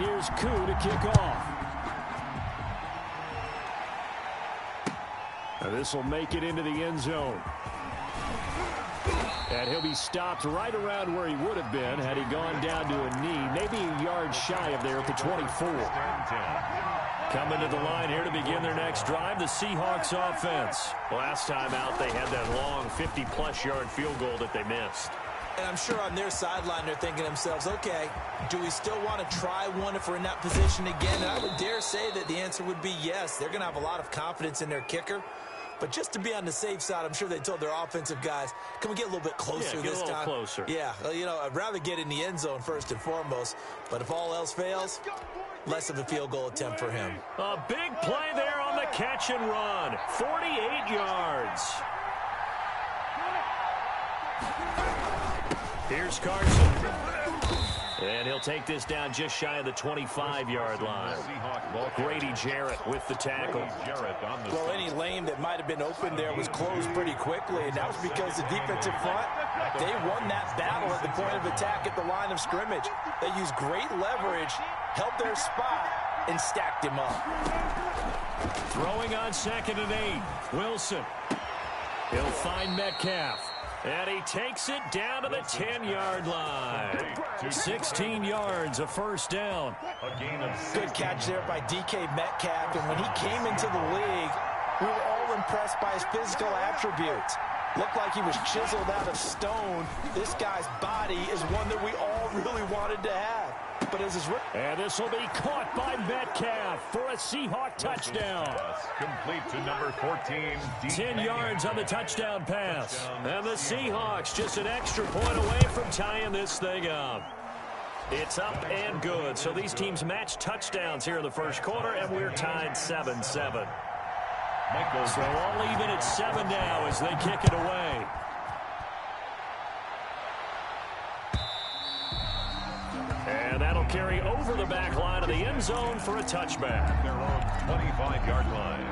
And here's Koo to kick off. Now this will make it into the end zone. And he'll be stopped right around where he would have been had he gone down to a knee, maybe a yard shy of there at the 24. Coming to the line here to begin their next drive, the Seahawks offense. Last time out, they had that long 50-plus yard field goal that they missed. And I'm sure on their sideline they're thinking to themselves, okay, do we still want to try one if we're in that position again? And I would dare say that the answer would be yes. They're going to have a lot of confidence in their kicker. But just to be on the safe side, I'm sure they told their offensive guys, can we get a little bit closer this time? Yeah, get a little closer. Yeah, you know, I'd rather get in the end zone first and foremost. But if all else fails, less of a field goal attempt for him. A big play there on the catch and run. 48 yards. Here's Carson. And he'll take this down just shy of the 25-yard line. Grady Jarrett with the tackle. Well, any lane that might have been open there was closed pretty quickly, and that was because the defensive front, they won that battle at the point of attack at the line of scrimmage. They used great leverage, held their spot, and stacked him up. Throwing on 2nd and 8. Wilson. He'll find Metcalf. And he takes it down to the 10-yard line. 16 yards, a first down. Good catch there by DK Metcalf. And when he came into the league, we were all impressed by his physical attributes. Looked like he was chiseled out of stone. This guy's body is one that we all really wanted to have. But as his and this will be caught by Metcalf for a Seahawk touchdown. Complete to number 14. 10 yards on the touchdown pass. And the Seahawks just an extra point away from tying this thing up. It's up and good. So these teams match touchdowns here in the first quarter, and we're tied 7-7. So all even at 7 now as they kick it away. And that'll carry over the back line of the end zone for a touchback. Their own 25-yard line.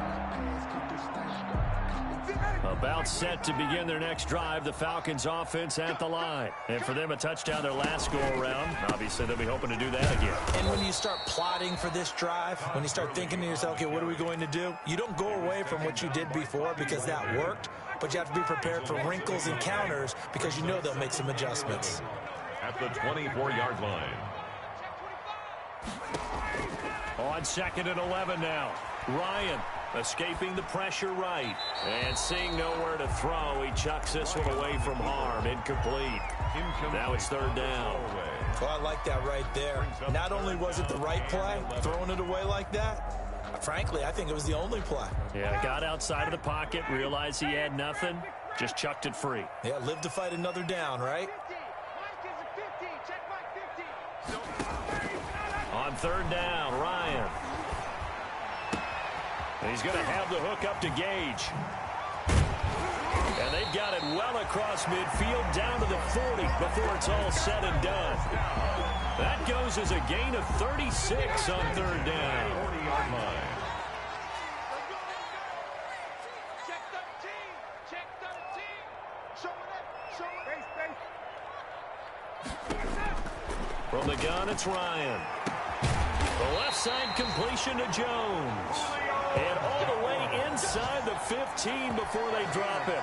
About set to begin their next drive, the Falcons offense at the line. And for them, a touchdown their last go-around. Obviously, they'll be hoping to do that again. And when you start plotting for this drive, when you start thinking to yourself, okay, what are we going to do? You don't go away from what you did before because that worked, but you have to be prepared for wrinkles and counters because you know they'll make some adjustments. At the 24-yard line. On 2nd and 11 now. Ryan escaping the pressure right. And seeing nowhere to throw, he chucks this one away from harm. Incomplete. Now it's 3rd down. Well, I like that right there. Not only was it the right play, throwing it away like that, frankly, I think it was the only play. Yeah, got outside of the pocket, realized he had nothing, just chucked it free. Yeah, live to fight another down, right? On 3rd down, Ryan. And he's going to have the hook up to Gage. And they've got it well across midfield down to the 40 before it's all said and done. That goes as a gain of 36 on 3rd down. 40-yard line. From the gun, it's Ryan. The left side completion to Jones. And all the way inside the 15 before they drop it.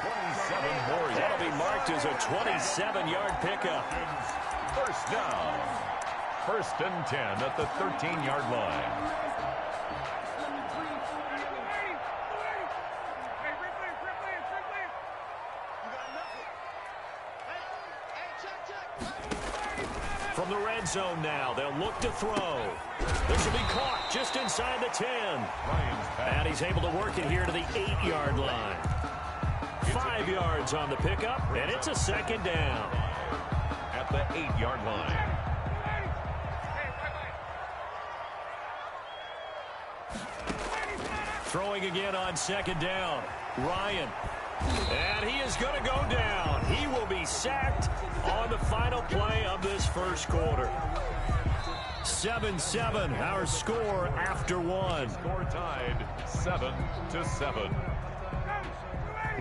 That'll be marked as a 27-yard pickup. First down. 1st and 10 at the 13-yard line. From the red zone now, they'll look to throw. This will be caught just inside the 10. And he's able to work it here to the 8-yard line. 5 yards on the pickup, and it's a 2nd down. At the 8-yard line. Throwing again on 2nd down. Ryan. And he is going to go down. He will be sacked on the final play of this first quarter. 7-7, our score after 1. Score tied 7-7.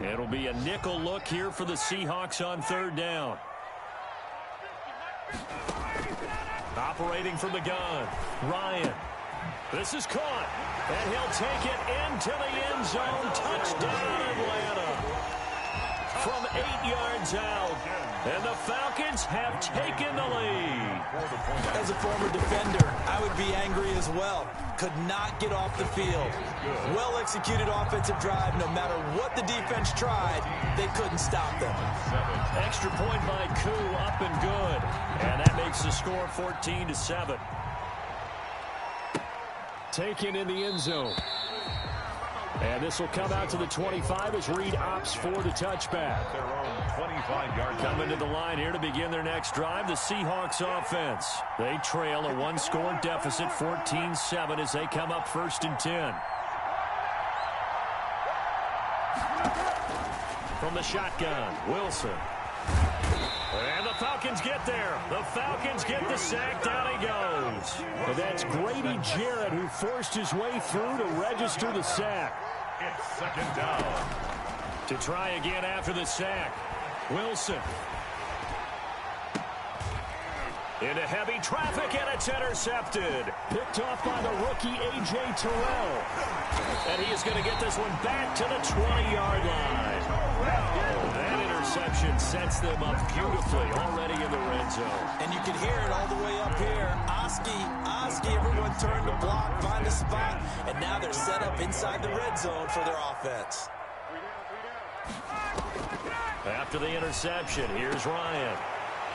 It'll be a nickel look here for the Seahawks on 3rd down. Operating from the gun, Ryan. This is caught, and he'll take it into the end zone. Touchdown, Atlanta. From 8 yards out, and the Falcons have taken the lead. As a former defender, I would be angry as well. Could not get off the field. Well-executed offensive drive. No matter what the defense tried, they couldn't stop them. Extra point by Koo, up and good. And that makes the score 14-7. Taken in the end zone. And this will come out to the 25 as Reed opts for the touchback. Their own 25-yard line. Coming to the line here to begin their next drive, the Seahawks offense. They trail a one-score deficit, 14-7, as they come up 1st and 10. From the shotgun, Wilson. And the Falcons get there. The Falcons get the sack. Down he goes. And that's Grady Jarrett who forced his way through to register the sack. It's 2nd down. To try again after the sack, Wilson. Into heavy traffic, and it's intercepted. Picked off by the rookie, A.J. Terrell. And he is going to get this one back to the 20-yard line. That interception sets them up beautifully already in the red zone. And you can hear it all the way up here. Oski, everyone turned to block, find a spot, and now they're set up inside the red zone for their offense. After the interception, here's Ryan.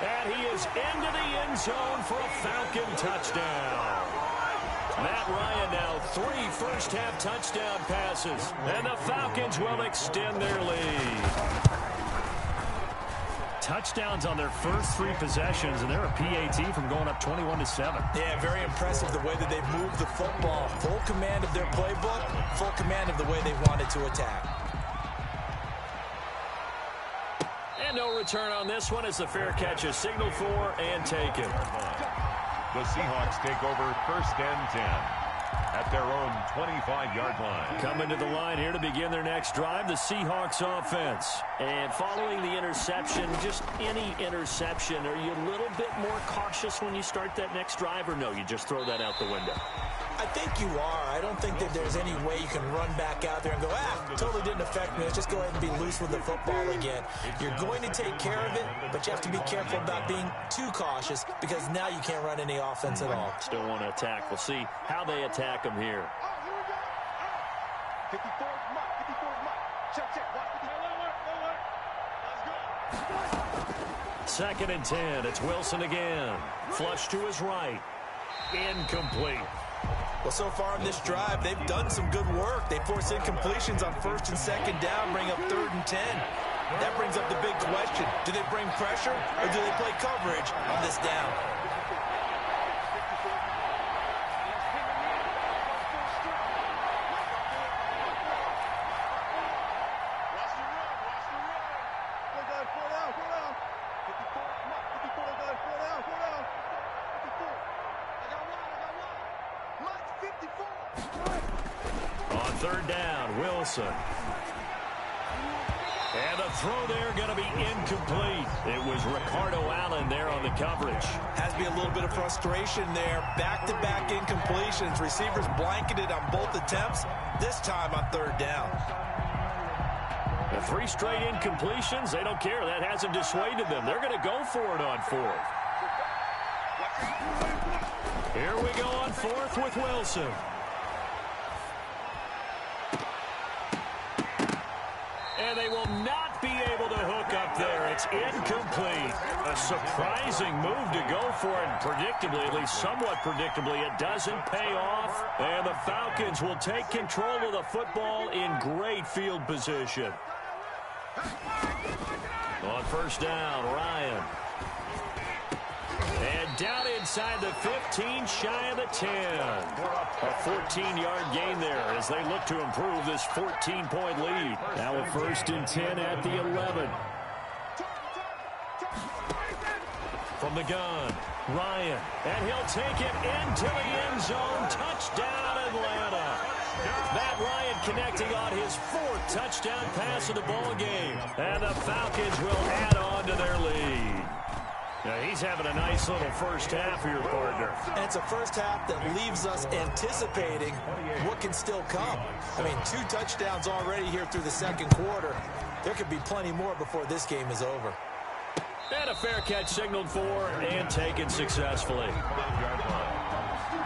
And he is into the end zone for a Falcon touchdown. Matt Ryan now 3 first-half touchdown passes. And the Falcons will extend their lead. Touchdowns on their first 3 possessions, and they're a PAT from going up 21-7. Yeah, very impressive the way that they've moved the football. Full command of their playbook, full command of the way they wanted to attack. And no return on this one as the fair catch is signaled for and taken. The Seahawks take over 1st and 10 at their own 25-yard line. Coming to the line here to begin their next drive, the Seahawks offense. And following the interception, just any interception, are you a little bit more cautious when you start that next drive, or no, you just throw that out the window? I think you are. I don't think that there's any way you can run back out there and go, totally didn't affect me. Let's just go ahead and be loose with the football again. You're going to take care of it, but you have to be careful about being too cautious because now you can't run any offense at all. Still want to attack. We'll see how they attack them here. 54, check. 2nd and 10. It's Wilson again. Flush to his right. Incomplete. Well, so far in this drive, they've done some good work. They force incompletions on 1st and 2nd down, bring up 3rd and 10. That brings up the big question. Do they bring pressure or do they play coverage on this down? On 3rd down, Wilson. And the throw there going to be incomplete. It was Ricardo Allen there on the coverage. Has to be a little bit of frustration there. Back-to-back incompletions. Receivers blanketed on both attempts, this time on 3rd down. The 3 straight incompletions, they don't care. That hasn't dissuaded them. They're going to go for it on 4th. Here we go on 4th with Wilson. And they will not be able to hook up there. It's incomplete. A surprising move to go for it. Predictably, at least somewhat predictably, it doesn't pay off. And the Falcons will take control of the football in great field position. On 1st down, Ryan. And down inside the 15, shy of the 10. A 14-yard gain there as they look to improve this 14-point lead. Now a 1st and 10 at the 11. From the gun, Ryan. And he'll take it into the end zone. Touchdown, Atlanta. Matt Ryan connecting on his 4th touchdown pass of the ball game. And the Falcons will add on to their lead. Now he's having a nice little first half for your partner. And it's a first half that leaves us anticipating what can still come. I mean, 2 touchdowns already here through the second quarter. There could be plenty more before this game is over. And a fair catch signaled for and taken successfully.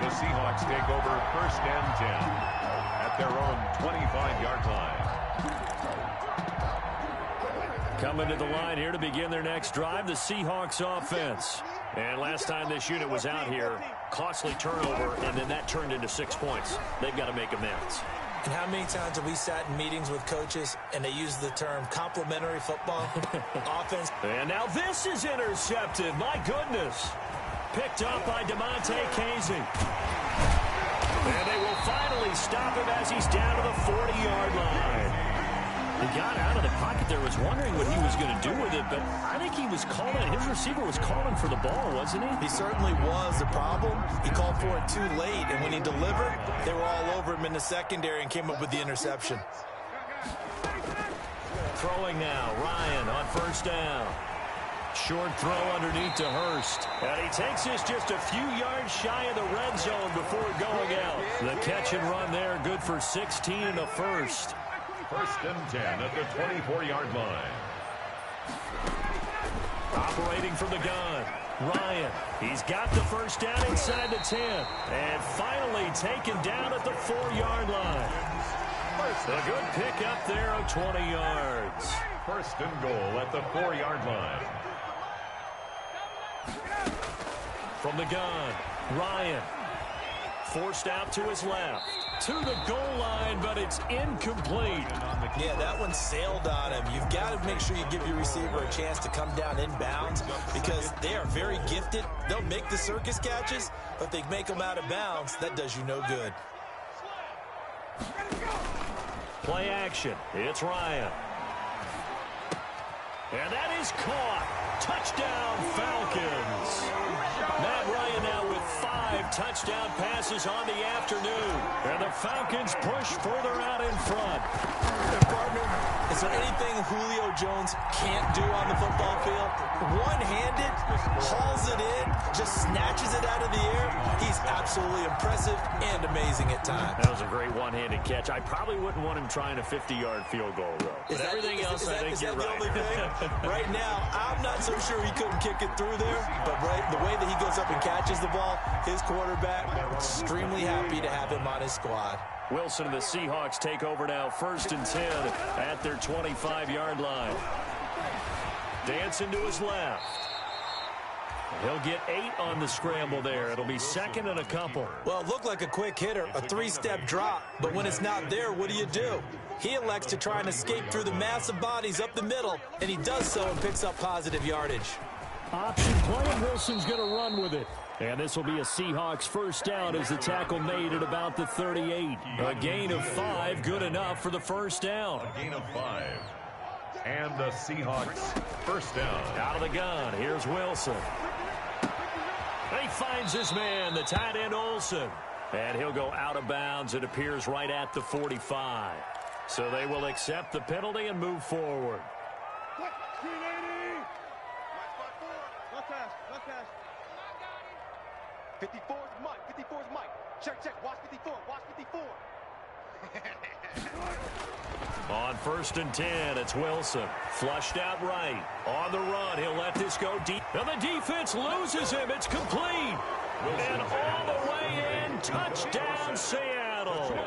The Seahawks take over 1st and 10 at their own 25-yard line. Coming to the line here to begin their next drive, the Seahawks offense. And last time this unit was out here, costly turnover, and then that turned into 6 points. They've got to make amends. And how many times have we sat in meetings with coaches and they use the term complementary football? Offense. And now this is intercepted. My goodness. Picked up by DeMonte Casey. And they will finally stop him as he's down to the 40-yard line. He got out of the pocket there, was wondering what he was going to do with it, but I think he was calling, his receiver was calling for the ball, wasn't he? He certainly was. The problem, he called for it too late, and when he delivered, they were all over him in the secondary and came up with the interception. Throwing now, Ryan on 1st down. Short throw underneath to Hurst. And he takes this just a few yards shy of the red zone before going out. The catch and run there, good for 16 and a first. 1st and 10 at the 24-yard line. Operating from the gun, Ryan. He's got the first down inside the 10. And finally taken down at the 4-yard line. A good pick up there of 20 yards. 1st and goal at the 4-yard line. From the gun, Ryan. Forced out to his left. To the goal line, but it's incomplete. Yeah, that one sailed on him. You've got to make sure you give your receiver a chance to come down inbounds because they are very gifted. They'll make the circus catches, but they make them out of bounds. That does you no good. Play action. It's Ryan. And that is caught. Touchdown, Falcons. Matt Ryan now with 5 touchdown passes on the afternoon. And the Falcons push further out in front. And partner, is there anything Julio Jones can't do on the football field? One-handed, hauls it in, just snatches it out of the air. He's absolutely impressive and amazing at times. That was a great one-handed catch. I probably wouldn't want him trying a 50-yard field goal, though. But everything else, I think you're right. Right now, I'm not so sure he couldn't kick it through there, but the way that he goes up and catches the ball, his quarterback, extremely happy to have him on his squad. Wilson and the Seahawks take over now, 1st and 10 at their 25-yard line. Dancing to his left. He'll get 8 on the scramble there. It'll be 2nd and a couple. Well, it looked like a quick hitter, a 3-step drop, but when it's not there, what do? He elects to try and escape through the massive bodies up the middle, and he does so and picks up positive yardage. Option play, and Wilson's going to run with it. And this will be a Seahawks first down as the tackle made at about the 38. A gain of 5, good enough for the first down. A gain of 5. And the Seahawks first down. Out of the gun, here's Wilson. He finds his man, the tight end Olsen. And he'll go out of bounds. It appears right at the 45. So they will accept the penalty and move forward. 54's Mike. 54's Mike. Check. Watch 54. Watch 54. On 1st and 10, it's Wilson. Flushed out right. On the run, he'll let this go deep. And the defense loses him. It's complete. And all the way in. Touchdown, Seattle.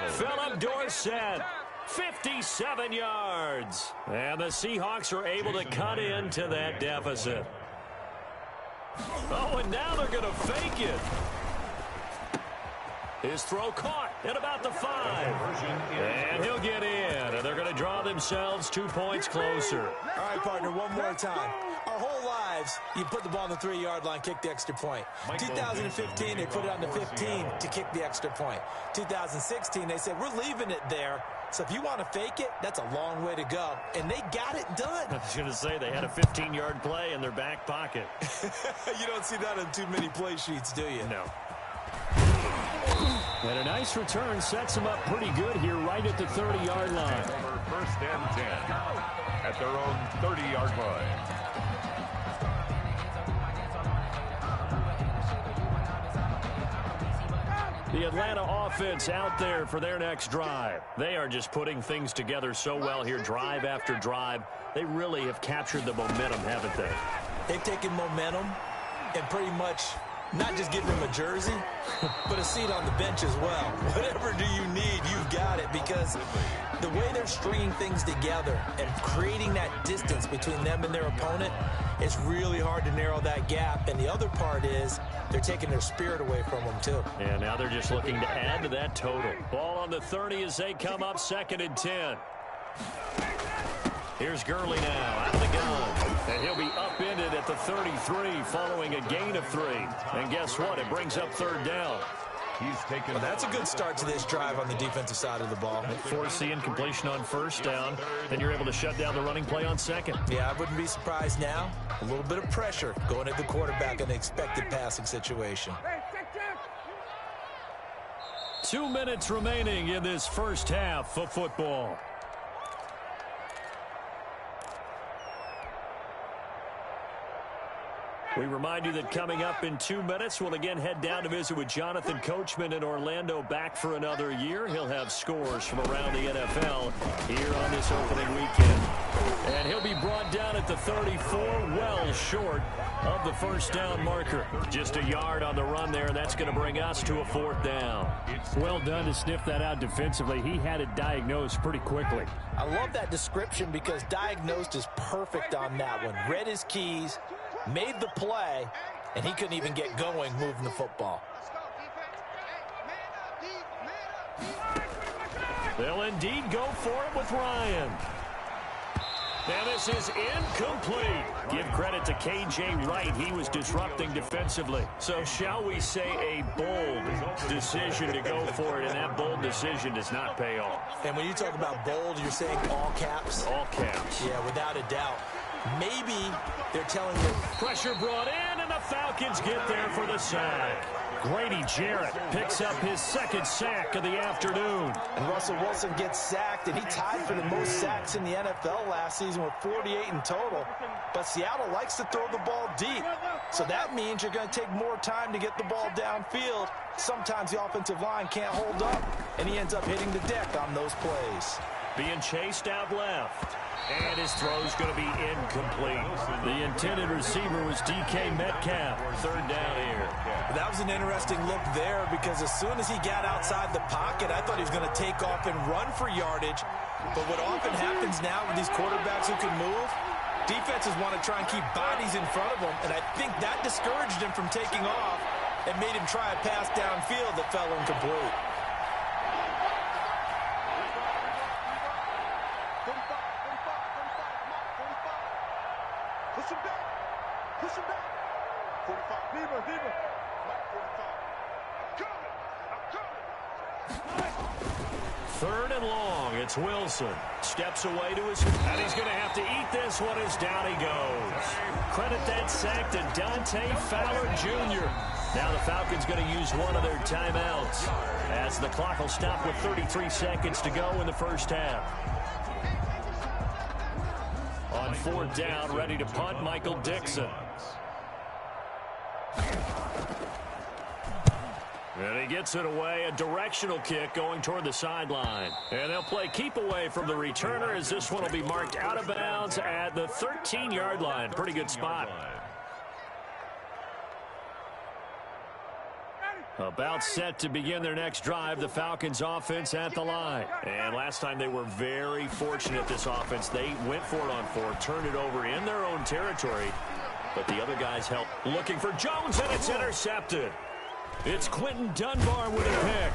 Philip Dorsett. 57 yards. And the Seahawks are able to cut into that deficit. Oh, and now they're going to fake it. His throw caught at about the 5. And he'll get in. And they're going to draw themselves 2 points closer. All right, partner, one more time. Our whole lives, you put the ball on the 3-yard line, kick the extra point. 2015, they put it on the 15 to kick the extra point. 2016, they said, we're leaving it there. So if you want to fake it, that's a long way to go. And they got it done. I was going to say they had a 15-yard play in their back pocket. You don't see that on too many play sheets, do you? No. And a nice return sets them up pretty good here right at the 30-yard line. Over 1st and 10 at their own 30-yard line. The Atlanta offense out there for their next drive. They are just putting things together so well here, drive after drive. They really have captured the momentum, haven't they? They've taken momentum and pretty much not just given them a jersey, but a seat on the bench as well. Whatever do you need, you've got it, because the way they're stringing things together and creating that distance between them and their opponent, it's really hard to narrow that gap. And the other part is they're taking their spirit away from them, too. And now they're just looking to add to that total. Ball on the 30 as they come up 2nd and 10. Here's Gurley now out of the gun. And he'll be upended at the 33 following a gain of 3. And guess what? It brings up 3rd down. He's taken. Well, that's a good start to this drive on the defensive side of the ball. Force the incompletion on 1st down. Then you're able to shut down the running play on 2nd. Yeah, I wouldn't be surprised now. A little bit of pressure going at the quarterback in an expected passing situation. 2 minutes remaining in this first half of football. We remind you that coming up in 2 minutes, we'll again head down to visit with Jonathan Coachman in Orlando, back for another year. He'll have scores from around the NFL here on this opening weekend. And he'll be brought down at the 34, well short of the 1st down marker. Just a yard on the run there. That's going to bring us to a 4th down. Well done to sniff that out defensively. He had it diagnosed pretty quickly. I love that description because diagnosed is perfect on that one. Read his keys, made the play, and he couldn't even get going moving the football. They'll indeed go for it with Ryan. And this is incomplete. Give credit to K.J. Wright. He was disrupting defensively. So shall we say a bold decision to go for it, and that bold decision does not pay off. And when you talk about bold, you're saying all caps? All caps. Yeah, without a doubt. Maybe they're telling you. Pressure brought in, and the Falcons get there for the sack. Grady Jarrett picks up his 2nd sack of the afternoon. And Russell Wilson gets sacked, and he tied for the most sacks in the NFL last season with 48 in total. But Seattle likes to throw the ball deep. So that means you're going to take more time to get the ball downfield. Sometimes the offensive line can't hold up, and he ends up hitting the deck on those plays. Being chased out left. And his throw's going to be incomplete. The intended receiver was D.K. Metcalf. 3rd down here. That was an interesting look there because as soon as he got outside the pocket, I thought he was going to take off and run for yardage. But what often happens now with these quarterbacks who can move, defenses want to try and keep bodies in front of them. And I think that discouraged him from taking off and made him try a pass downfield that fell incomplete. Push him back. Push him back. 45. Deeper, deeper. Mike, 45. I'm coming. 3rd and long. It's Wilson. Steps away to his... And he's going to have to eat this one as down he goes. Credit that sack to Dante Fowler Jr. Now the Falcons going to use one of their timeouts as the clock will stop with 33 seconds to go in the first half. On 4th down, ready to punt, Michael Dixon. And he gets it away, a directional kick going toward the sideline. And they'll play keep away from the returner as this one will be marked out of bounds at the 13-yard line. Pretty good spot. About set to begin their next drive, the Falcons offense at the line. And last time they were very fortunate, this offense. They went for it on 4, turned it over in their own territory. But the other guys helped. Looking for Jones, and it's intercepted. It's Quentin Dunbar with a pick.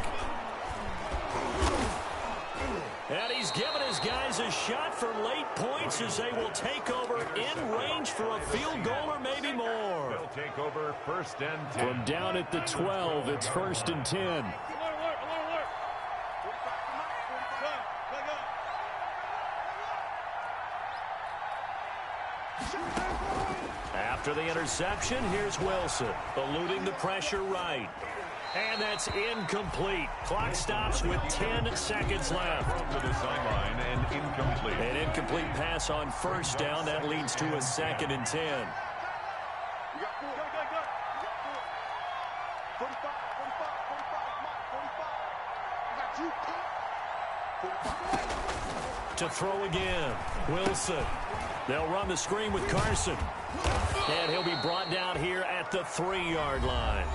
And he's given his guys a shot for late points as they will take over in range for a field goal or maybe more. They'll take over 1st and 10. From down at the 12, it's 1st and 10. After the interception, here's Wilson, eluding the pressure right. And that's incomplete. Clock stops with 10 seconds left. To the sideline and incomplete. An incomplete pass on 1st down. That leads to a 2nd and 10. To throw again, Wilson. They'll run the screen with Carson. And he'll be brought down here at the 3-yard line.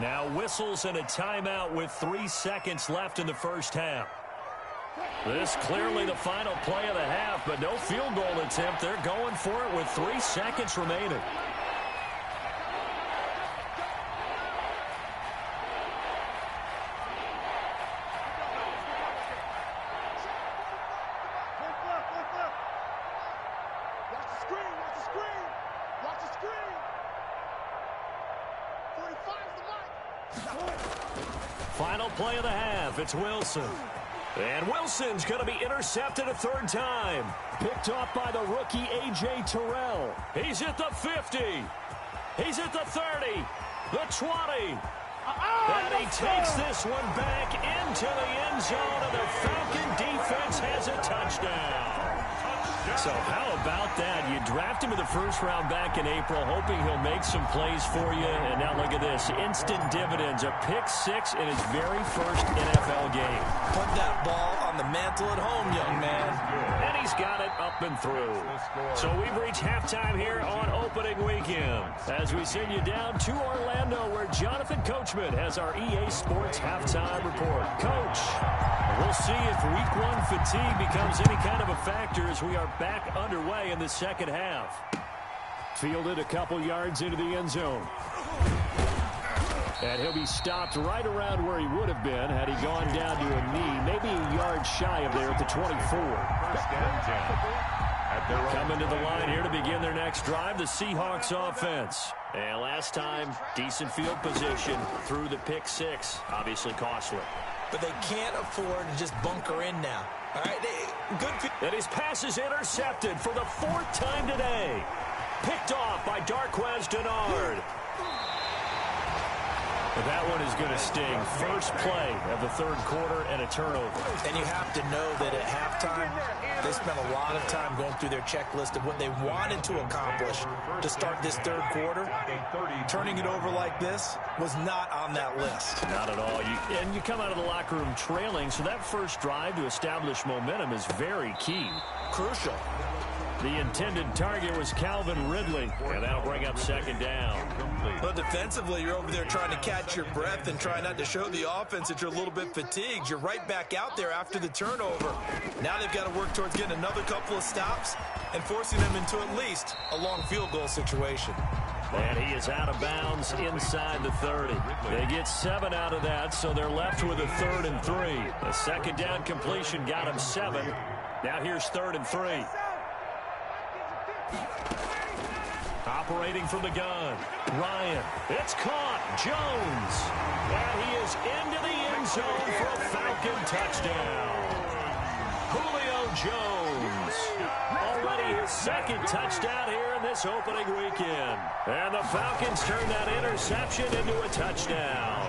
Now whistles and a timeout with 3 seconds left in the first half. This clearly the final play of the half, but no field goal attempt. They're going for it with 3 seconds remaining. Final play of the half, it's Wilson. And Wilson's going to be intercepted a 3rd time. Picked off by the rookie A.J. Terrell. He's at the 50. He's at the 30. The 20. And he takes this one back into the end zone, and the Falcon defense has a touchdown. So how about that? You draft him in the 1st round back in April, hoping he'll make some plays for you. And now look at this. Instant dividends. A pick-6 in his very first NFL game. Put that ball on the mantle at home, young man. And he's got it up and through. So we've reached halftime here on opening weekend. As we send you down to Orlando, where Jonathan Coachman has our EA Sports halftime report. Coach, we'll see if week 1 fatigue becomes any kind of a factor as we are back underway in the second half. Fielded a couple yards into the end zone. And he'll be stopped right around where he would have been had he gone down to a knee, maybe a yard shy of there at the 24. Coming to the line here to begin their next drive, the Seahawks offense. And last time, decent field position through the pick-6, obviously costly. But they can't afford to just bunker in now. All right, good. And his pass is intercepted for the 4th time today. Picked off by Darquez Dennard. But that one is going to sting. First play of the 3rd quarter and a turnover. And you have to know that at halftime, they spent a lot of time going through their checklist of what they wanted to accomplish to start this 3rd quarter. Turning it over like this was not on that list. Not at all. And you come out of the locker room trailing, so that first drive to establish momentum is very key. Crucial. The intended target was Calvin Ridley, and that'll bring up 2nd down. Well, defensively, you're over there trying to catch your breath and try not to show the offense that you're a little bit fatigued. You're right back out there after the turnover. Now they've got to work towards getting another couple of stops and forcing them into at least a long field goal situation. And he is out of bounds inside the 30. They get 7 out of that, so they're left with a 3rd and 3. A 2nd down completion got him 7. Now here's 3rd and 3. Operating from the gun, Ryan. It's caught. Jones. And he is into the end zone for a Falcon touchdown. Julio Jones. Already his 2nd touchdown here in this opening weekend. And the Falcons turn that interception into a touchdown.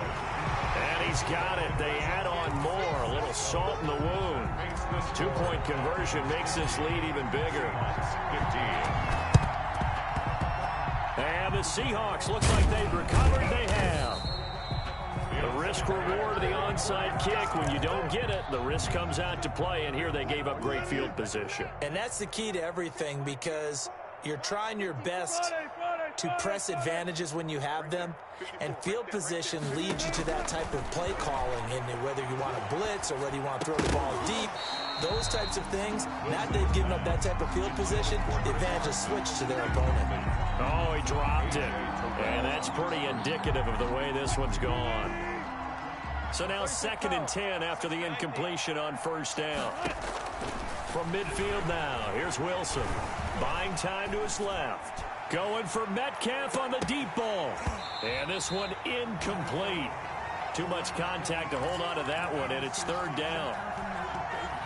And he's got it. They add on more. A little salt in the wound. 2-point conversion makes this lead even bigger. 15. And the Seahawks looks like they've recovered. They have. The risk-reward of the onside kick. When you don't get it, the risk comes out to play, and here they gave up great field position. And that's the key to everything, because you're trying your best to press advantages when you have them, and field position leads you to that type of play calling, and whether you want to blitz or whether you want to throw the ball deep, those types of things. Now that they've given up that type of field position, the advantage is switched to their opponent. Oh, he dropped it. And that's pretty indicative of the way this one's gone. So now 2nd and 10 after the incompletion on 1st down. From midfield now, here's Wilson. Buying time to his left. Going for Metcalf on the deep ball. And this one incomplete. Too much contact to hold on to that one, and it's 3rd down.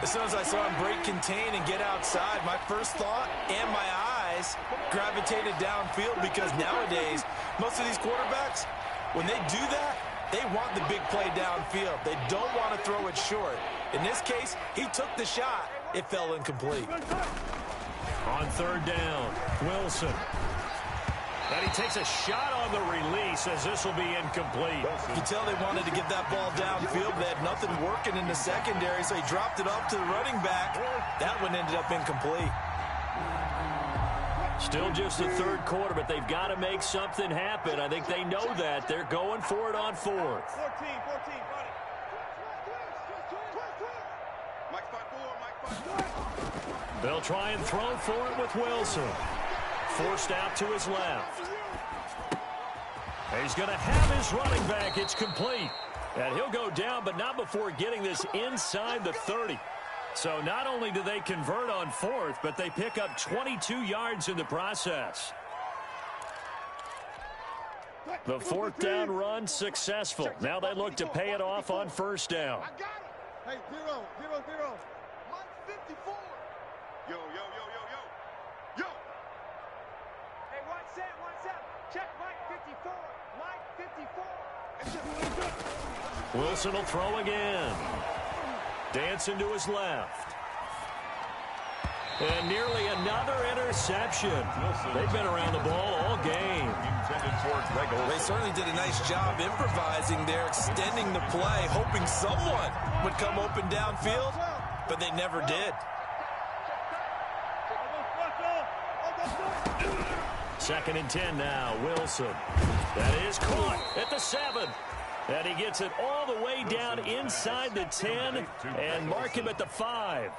As soon as I saw him break contain and get outside, my first thought and my eyes gravitated downfield, because nowadays, most of these quarterbacks, when they do that, they want the big play downfield. They don't want to throw it short. In this case, he took the shot. It fell incomplete. On 3rd down, Wilson. And he takes a shot on the release as this will be incomplete. You can tell they wanted to get that ball downfield. They had nothing working in the secondary, so he dropped it off to the running back. That one ended up incomplete. Still just the third quarter, but they've got to make something happen. I think they know that. They're going for it on fourth. 14, buddy. Mike 5-4, They'll try and throw for it with Wilson. Forced out to his left. He's going to have his running back. It's complete. And he'll go down, but not before getting this inside the 30. So not only do they convert on fourth, but they pick up 22 yards in the process. The fourth down run successful. Now they look to pay it off on first down. I got it. Hey, 0, 0, 0. Mike 54. Yo. Hey, what's up? Check Mike 54. Mike 54. Wilson will throw again. Dancing to his left. And nearly another interception. They've been around the ball all game. They certainly did a nice job improvising there, extending the play, hoping someone would come open downfield, but they never did. Second and 10 now, Wilson. That is caught at the 7. And he gets it all the way down inside the 10 and mark him at the 5.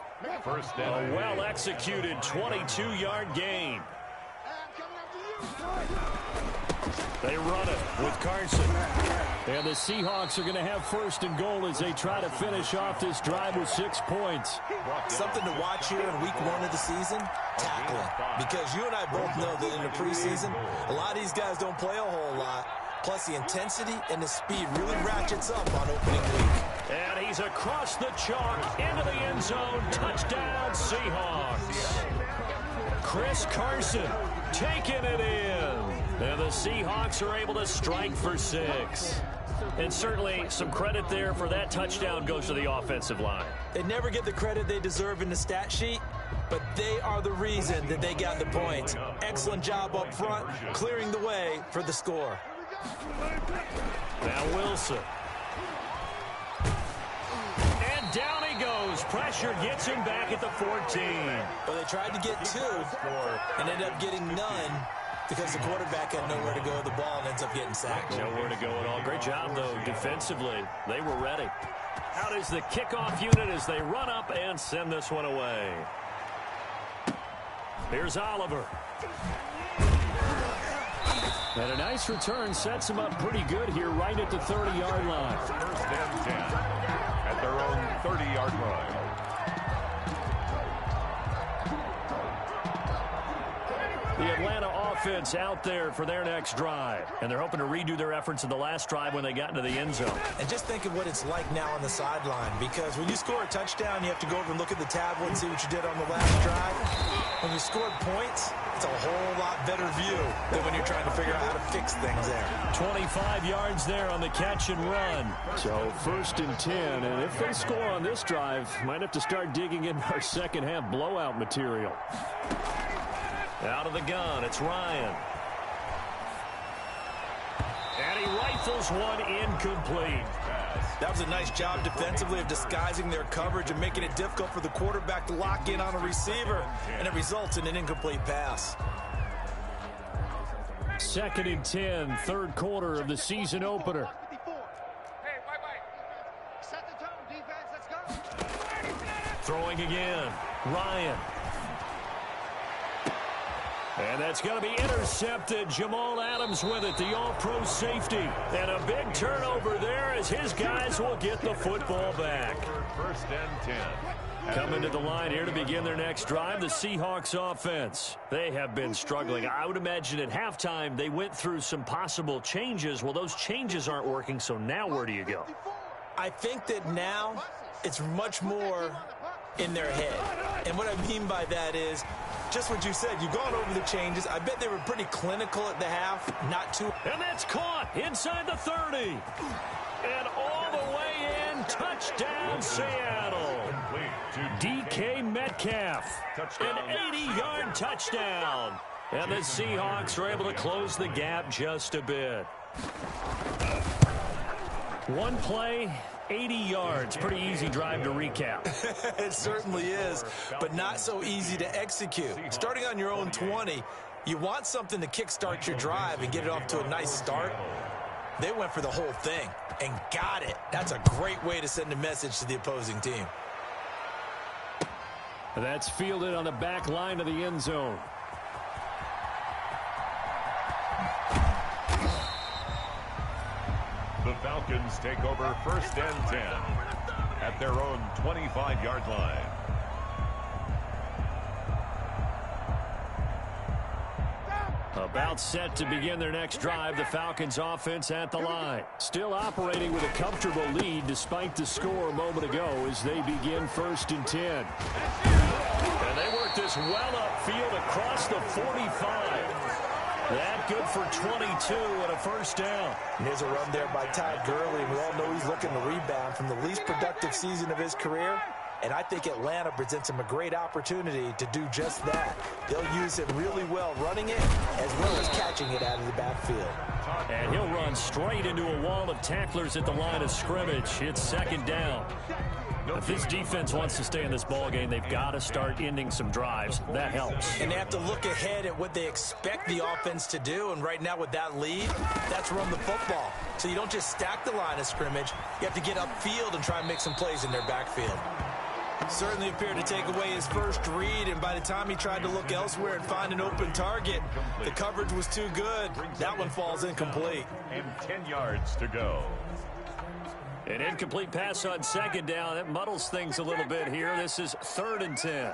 First down. A well-executed 22-yard gain. They run it with Carson. And the Seahawks are going to have first and goal as they try to finish off this drive with 6 points. Something to watch here in week 1 of the season, tackling. Because you and I both know that in the preseason, a lot of these guys don't play a whole lot. Plus, the intensity and the speed really ratchets up on opening week. And he's across the chalk into the end zone. Touchdown, Seahawks. Chris Carson taking it in. And the Seahawks are able to strike for 6. And certainly some credit there for that touchdown goes to the offensive line. They never get the credit they deserve in the stat sheet, but they are the reason that they got the points. Excellent job up front, clearing the way for the score. Now Wilson. And down he goes. Pressure gets him back at the 14. Well, they tried to get 2 and ended up getting none because the quarterback had nowhere to go with the ball and ends up getting sacked. Nowhere to go at all. Great job, though, defensively. They were ready. Out is the kickoff unit as they run up and send this one away. Here's Oliver. And a nice return sets them up pretty good here right at the 30-yard line. First and 10 at their own 30-yard line. The Atlanta offense out there for their next drive. And they're hoping to redo their efforts in the last drive when they got into the end zone. And just think of what it's like now on the sideline, because when you score a touchdown, you have to go over and look at the tablet and see what you did on the last drive. When you scored points, it's a whole lot better view than when you're trying to figure out how to fix things there. 25 yards there on the catch and run. So first and 10, and if they score on this drive, might have to start digging in our second half blowout material. Out of the gun, it's Ryan. And he rifles one incomplete. That was a nice job defensively of disguising their coverage and making it difficult for the quarterback to lock in on a receiver, and it results in an incomplete pass. Second and 10, third quarter of the season opener. Hey, wait. Set the tone, defense. Let's go. Throwing again, Ryan. And that's going to be intercepted. Jamal Adams with it, the all-pro safety. And a big turnover there as his guys will get the football back. First and 10. Coming to the line here to begin their next drive, the Seahawks offense. They have been struggling. I would imagine at halftime they went through some possible changes. Well, those changes aren't working, so now where do you go? I think that now it's much more in their head. And what I mean by that is just what you said. You've gone over the changes. I bet they were pretty clinical at the half, not too. And that's caught inside the 30. And all the way in, touchdown Seattle. DK Metcalf, an 80-yard touchdown. And the Seahawks are able to close the gap just a bit. One play, 80 yards. Pretty easy drive to recap. It certainly is, but not so easy to execute. Starting on your own 20, you want something to kickstart your drive and get it off to a nice start. They went for the whole thing and got it. That's a great way to send a message to the opposing team. That's fielded on the back line of the end zone. The Falcons take over 1st and 10 at their own 25-yard line. About set to begin their next drive, the Falcons offense at the line. Still operating with a comfortable lead despite the score a moment ago as they begin 1st and 10. And they work this well upfield across the 45. That good for 22 and a first down. And here's a run there by Todd Gurley, and we all know he's looking to rebound from the least productive season of his career. And I think Atlanta presents him a great opportunity to do just that. They'll use him really well running it as well as catching it out of the backfield. And he'll run straight into a wall of tacklers at the line of scrimmage. It's 2nd down. If this defense wants to stay in this ballgame, they've got to start ending some drives. That helps. And they have to look ahead at what they expect the offense to do. And right now with that lead, that's run the football. So you don't just stack the line of scrimmage. You have to get upfield and try and make some plays in their backfield. Certainly appeared to take away his first read, and by the time he tried to look elsewhere and find an open target, the coverage was too good. That one falls incomplete. And 10 yards to go. An incomplete pass on 2nd down. That muddles things a little bit here. This is 3rd and 10.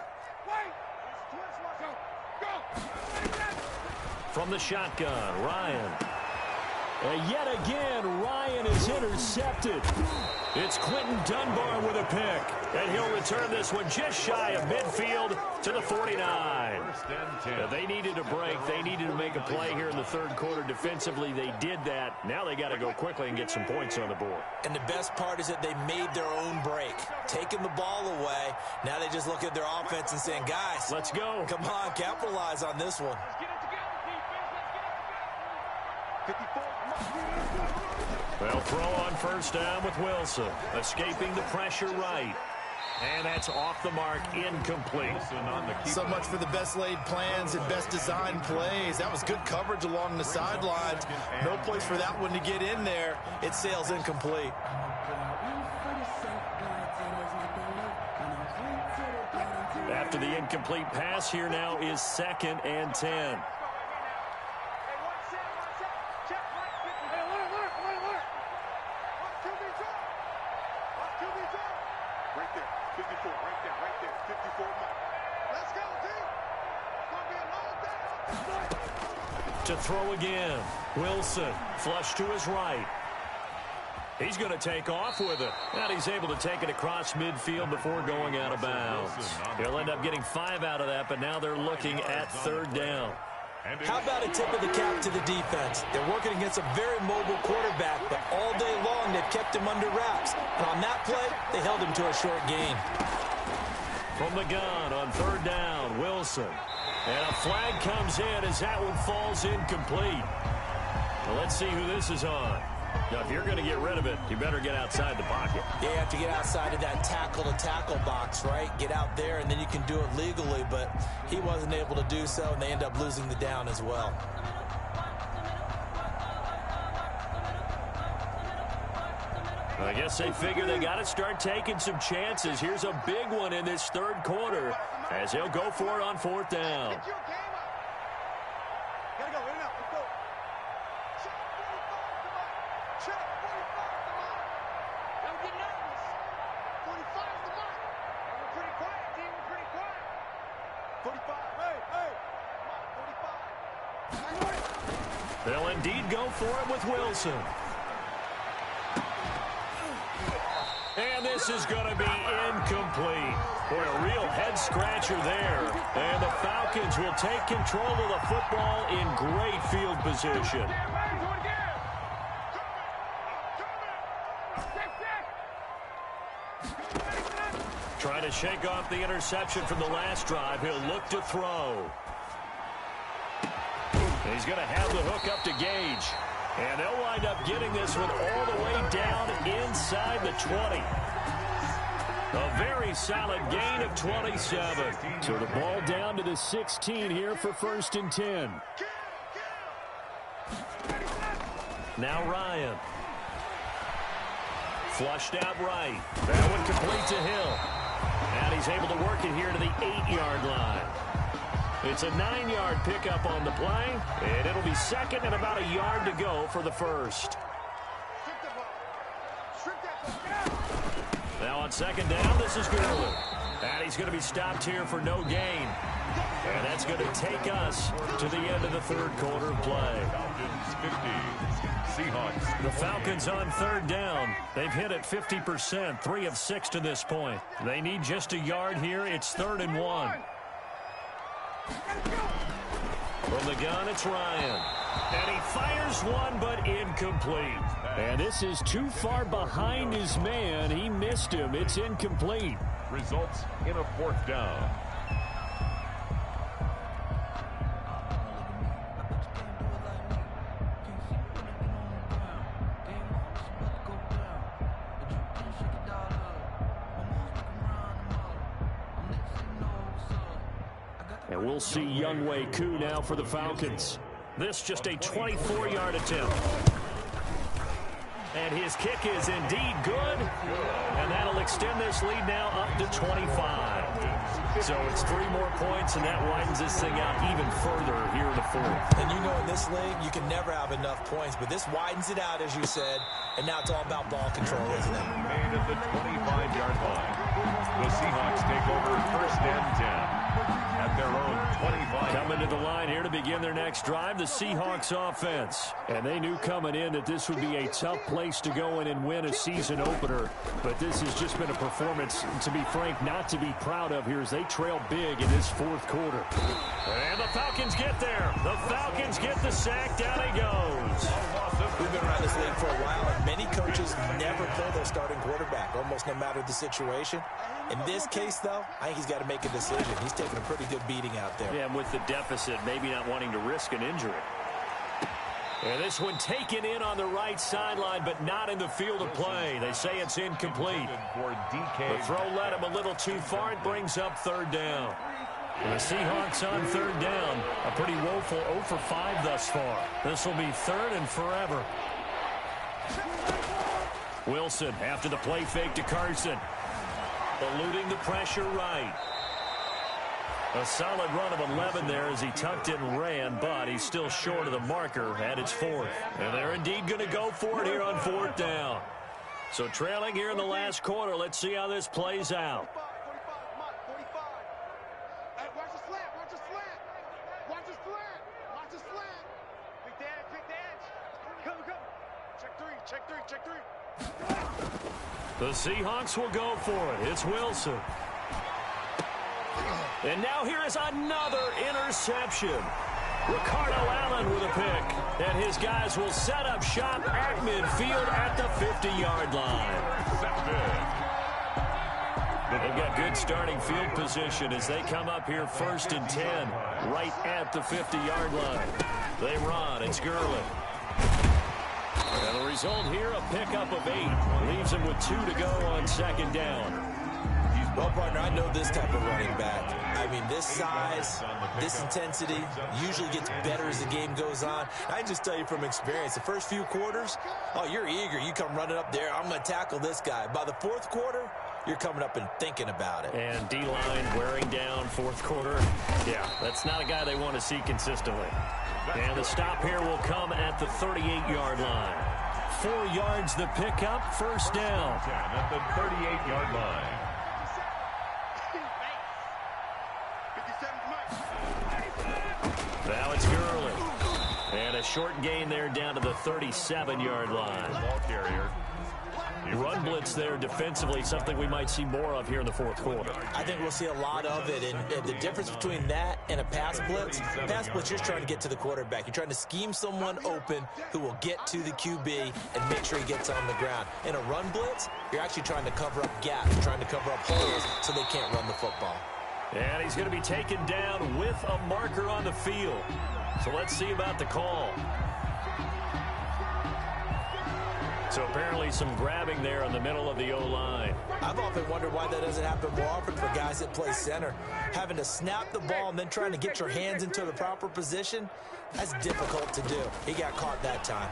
From the shotgun, Ryan. And yet again, Ryan is intercepted. It's Quentin Dunbar with a pick. And he'll return this one just shy of midfield to the 49. They needed a break. They needed to make a play here in the 3rd quarter. Defensively, they did that. Now they got to go quickly and get some points on the board. And the best part is that they made their own break. Taking the ball away. Now they just look at their offense and saying, guys, let's go. Come on, capitalize on this one. They'll throw on 1st down with Wilson. Escaping the pressure right. And that's off the mark, incomplete. So much for the best laid plans and best designed plays. That was good coverage along the sidelines. No place for that one to get in there. It sails incomplete. After the incomplete pass, here now is 2nd and 10. To throw again. Wilson, flush to his right. He's going to take off with it. And he's able to take it across midfield before going out of bounds. He'll end up getting 5 out of that, but now they're looking at 3rd down. How about a tip of the cap to the defense? They're working against a very mobile quarterback, but all day long they've kept him under wraps. And on that play, they held him to a short gain. From the gun on 3rd down, Wilson. And a flag comes in as that one falls incomplete. Well, let's see who this is on. Now, if you're going to get rid of it, you better get outside the pocket. Yeah, you have to get outside of that tackle-to-tackle box, right? Get out there, and then you can do it legally. But he wasn't able to do so, and they end up losing the down as well. I guess they figure they got to start taking some chances. Here's a big one in this 3rd quarter as he'll go for it on 4th down. They'll indeed go for it with Wilson. And this is going to be incomplete. Boy, a real head-scratcher there. And the Falcons will take control of the football in great field position. Trying to shake off the interception from the last drive. He'll look to throw. He's going to have the hook up to Gage. And they'll wind up getting this one all the way down inside the 20. A very solid gain of 27. So the ball down to the 16 here for 1st and 10. Now Ryan. Flushed out right. That one complete to Hill. And he's able to work it here to the 8-yard line. It's a 9-yard pickup on the play, and it'll be second and about a yard to go for the first. Now on second down, this is Gurley. And he's going to be stopped here for no gain. And that's going to take us to the end of the third quarter of play. Seahawks. The Falcons on third down. They've hit it 50%, 3 of 6 to this point. They need just a yard here. It's 3rd and 1. From the gun, it's Ryan. And he fires one, but incomplete. And this is too far behind his man. He missed him. It's incomplete. Results in a 4th down. And we'll see Younghoe Koo now for the Falcons. This just a 24-yard attempt. And his kick is indeed good. And that'll extend this lead now up to 25. So it's 3 more points, and that widens this thing out even further here in the 4th. And you know in this league, you can never have enough points. But this widens it out, as you said. And now it's all about ball control, isn't it? Made at the 25-yard line. The Seahawks take over 1st and 10. At their own 25. Coming to the line here to begin their next drive, the Seahawks offense. And they knew coming in that this would be a tough place to go in and win a season opener. But this has just been a performance, to be frank, not to be proud of here as they trail big in this 4th quarter. And the Falcons get there. The Falcons get the sack. Down he goes. We've been around this league for a while, and many coaches never play their starting quarterback, almost no matter the situation. In this case, though, I think he's got to make a decision. He's taking a pretty good beating out there. Yeah, and with the deficit, maybe not wanting to risk an injury. And this one taken in on the right sideline, but not in the field of play. They say it's incomplete. The throw led him a little too far. It brings up 3rd down. And the Seahawks on 3rd down. A pretty woeful 0 for 5 thus far. This will be 3rd and forever. Wilson after the play fake to Carson. Eluding the pressure right. A solid run of 11 there as he tucked it and ran, but he's still short of the marker at its 4th. And they're indeed going to go for it here on 4th down. So trailing here in the last quarter, let's see how this plays out. Watch the slant. Watch the slant. Watch the slant. Watch the slant. Big dance. Big dance. Come. Check 3. Check 3. Check 3. The Seahawks will go for it. It's Wilson. And now here is another interception. Ricardo Allen with a pick. And his guys will set up shop at midfield at the 50-yard line. They've got good starting field position as they come up here 1st and 10, right at the 50-yard line. They run. It's Gurley. And the result here, a pickup of 8. Leaves him with 2 to go on 2nd down. Well, partner, I know this type of running back. I mean, this size, this intensity usually gets better as the game goes on. I can just tell you from experience, the first few quarters, oh, you're eager. You come running up there, I'm going to tackle this guy. By the 4th quarter, you're coming up and thinking about it. And D-line wearing down 4th quarter. Yeah, that's not a guy they want to see consistently. And the stop here will come at the 38-yard line. 4 yards the pickup, 1st down. At the 38-yard line. Now it's Gurley. And a short gain there down to the 37-yard line. Ball carrier. Run blitz there defensively, something we might see more of here in the 4th quarter. I think we'll see a lot of it, and the difference between that and a pass blitz, you're just trying to get to the quarterback. You're trying to scheme someone open who will get to the QB and make sure he gets on the ground. In a run blitz, you're actually trying to cover up gaps, trying to cover up holes so they can't run the football. And he's going to be taken down with a marker on the field. So let's see about the call. So apparently some grabbing there in the middle of the O-line. I've often wondered why that doesn't happen more often for guys that play center. Having to snap the ball and then trying to get your hands into the proper position, that's difficult to do. He got caught that time.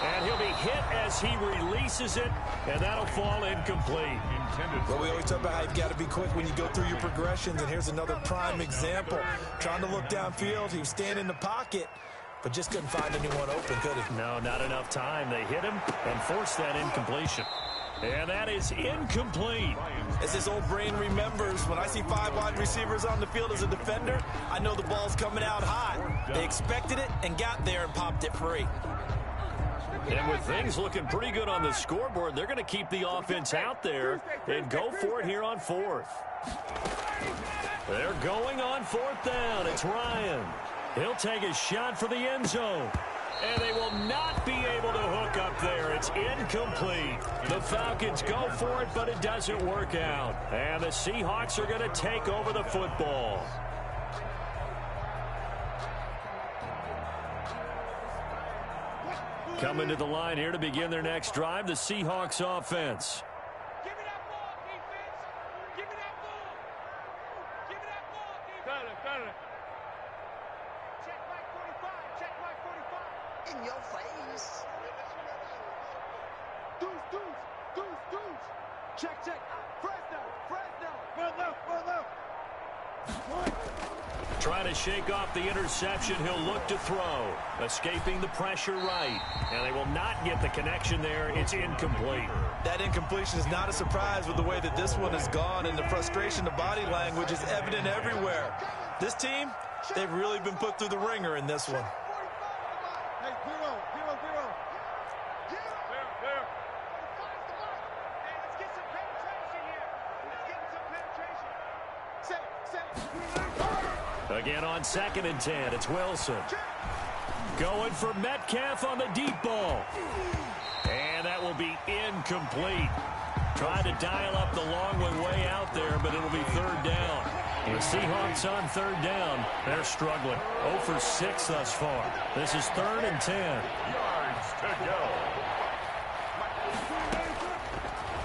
And he'll be hit as he releases it, and that'll fall incomplete. Well, we always talk about how you've got to be quick when you go through your progressions, and here's another prime example. Trying to look downfield, he was standing in the pocket, but just couldn't find anyone open, could he? No, not enough time. They hit him and forced that incompletion. And that is incomplete. As his old brain remembers, when I see 5 wide receivers on the field as a defender, I know the ball's coming out hot. They expected it and got there and popped it free. And with things looking pretty good on the scoreboard, they're going to keep the offense out there and go for it here on 4th. They're going on 4th down. It's Ryan. He'll take a shot for the end zone. And they will not be able to hook up there. It's incomplete. The Falcons go for it, but it doesn't work out. And the Seahawks are going to take over the football. Coming to the line here to begin their next drive, the Seahawks offense. Give me that ball, defense. Give me that ball. Give me that ball, defense. Got it. Check right 45. Check right 45. In your face. Deuce. Check. Fresno. Fresno. Trying to shake off the interception. He'll look to throw. Escaping the pressure right. And they will not get the connection there. It's incomplete. That incompletion is not a surprise with the way that this one has gone, and the frustration, the body language is evident everywhere. This team, they've really been put through the ringer in this one. Hey, 0. There. Hey, let's get some penetration here. Let's get some penetration. Set. Again on 2nd and 10, it's Wilson. Going for Metcalf on the deep ball. And that will be incomplete. Trying to dial up the long one way out there, but it'll be 3rd down. The Seahawks on 3rd down. They're struggling. 0 for 6 thus far. This is 3rd and 10. Yards to go.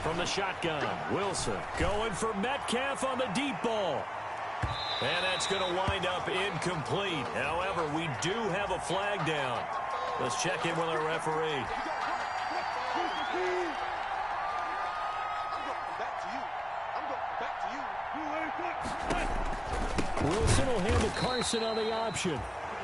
From the shotgun, Wilson going for Metcalf on the deep ball. And that's going to wind up incomplete. However, we do have a flag down. Let's check in with our referee. Wilson will hand to Carson on the option.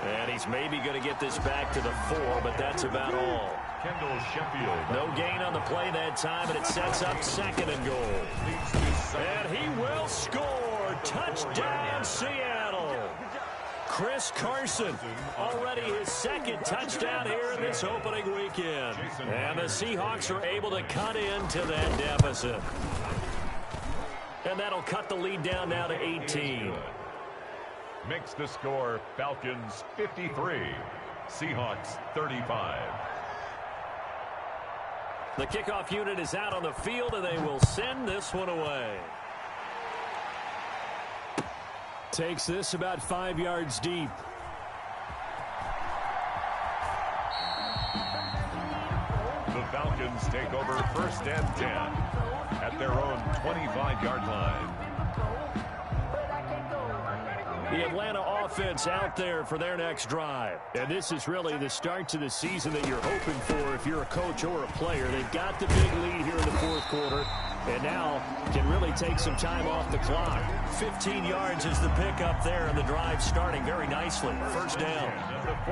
And he's maybe going to get this back to the 4, but that's about all. Kendall Sheffield. No gain on the play that time, and it sets up 2nd and goal. And he will score. Touchdown, Seattle. Chris Carson, already his 2nd touchdown here in this opening weekend. And the Seahawks are able to cut into that deficit. And that'll cut the lead down now to 18. Makes the score Falcons 53, Seahawks 35. The kickoff unit is out on the field, and they will send this one away. Takes this about 5 yards deep. The Falcons take over 1st and 10 at their own 25-yard line. The Atlanta offense out there for their next drive. And this is really the start to the season that you're hoping for if you're a coach or a player. They've got the big lead here in the 4th quarter, and now can really take some time off the clock. 15 yards is the pickup there, and the drive starting very nicely. 1st down.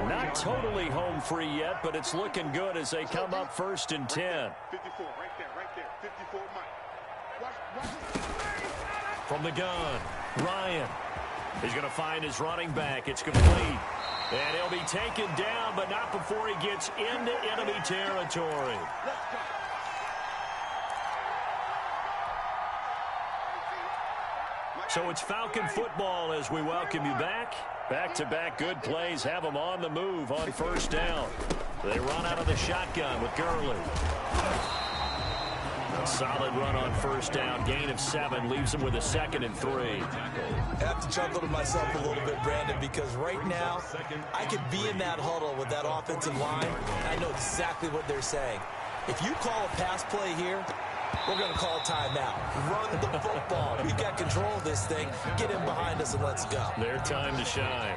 Not totally home free yet, but it's looking good as they come up 1st and 10. 54, right there. 54, Mike. From the gun, Ryan. He's going to find his running back. It's complete. And he'll be taken down, but not before he gets into enemy territory. So it's Falcon football as we welcome you back. Back-to-back good plays have them on the move on 1st down. They run out of the shotgun with Gurley. Solid run on first down. Gain of 7 leaves him with a 2nd and 3. I have to chuckle to myself a little bit, Brandon, because right now I could be in that huddle with that offensive line, and I know exactly what they're saying. If you call a pass play here, we're going to call a timeout. Run the football. We've got control of this thing. Get in behind us and let's go. Their time to shine.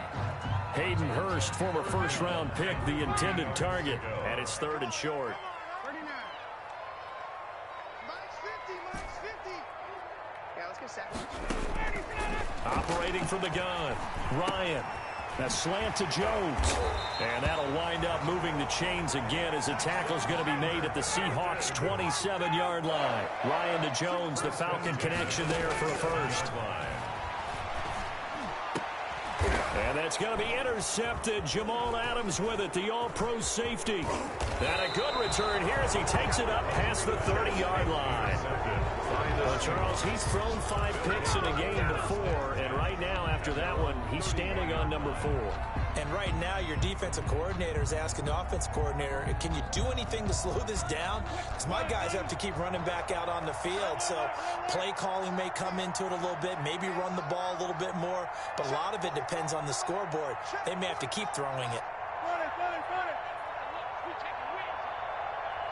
Hayden Hurst, former first-round pick, the intended target, and it's 3rd and short. 39. Minus 50, minus 50. Yeah, let's get sacked. Operating from the gun, Ryan. A slant to Jones. And that'll wind up moving the chains again as a tackle's going to be made at the Seahawks' 27-yard line. Ryan to Jones, the Falcon connection there for a first. And that's going to be intercepted. Jamal Adams with it, the all-pro safety. And a good return here as he takes it up past the 30-yard line. Well, Charles, he's thrown 5 picks in a game before, and right now, after that one, he's standing on number 4. And right now, your defensive coordinator is asking the offensive coordinator, can you do anything to slow this down? Because my guys have to keep running back out on the field. So play calling may come into it a little bit, maybe run the ball a little bit more. But a lot of it depends on the scoreboard. They may have to keep throwing it. Run it, run it, run it. We take a win.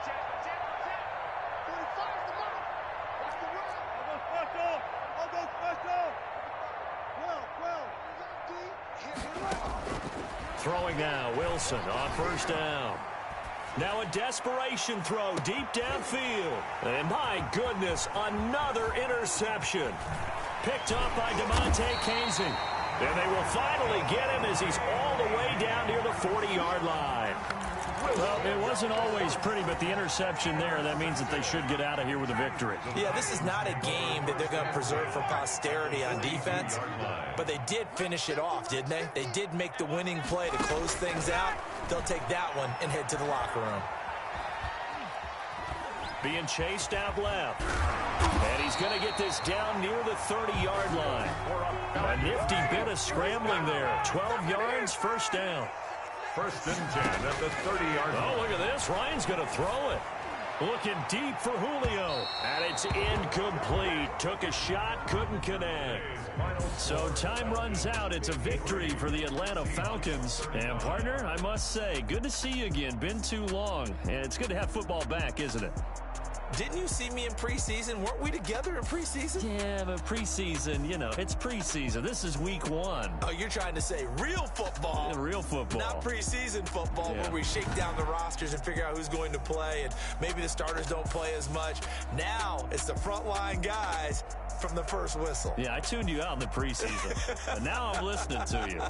Check, check, check. 45 is the mark. Watch the run. I'll go special. I'll go special. 12. Throwing now, Wilson on first down. Now a desperation throw deep downfield. And my goodness, another interception. Picked up by DeMonte Casey. And they will finally get him as he's all the way down near the 40-yard line. Well, it wasn't always pretty, but the interception there, that means that they should get out of here with a victory. Yeah, this is not a game that they're going to preserve for posterity on defense, but they did finish it off, didn't they? They did make the winning play to close things out. They'll take that one and head to the locker room. Being chased out left. And he's going to get this down near the 30-yard line. A nifty bit of scrambling there. 12 yards, first down. 1st and 10 at the 30-yard line. Oh, look at this. Ryan's going to throw it. Looking deep for Julio. And it's incomplete. Took a shot, couldn't connect. So time runs out. It's a victory for the Atlanta Falcons. And, partner, I must say, good to see you again. Been too long. And it's good to have football back, isn't it? Didn't you see me in preseason? Weren't we together in preseason? Yeah, but preseason, you know, it's preseason. This is week 1. Oh, you're trying to say real football. Yeah, real football. Not preseason football where we shake down the rosters and figure out who's going to play, and maybe the starters don't play as much. Now it's the frontline guys from the first whistle. Yeah, I tuned you out in the preseason. And now I'm listening to you.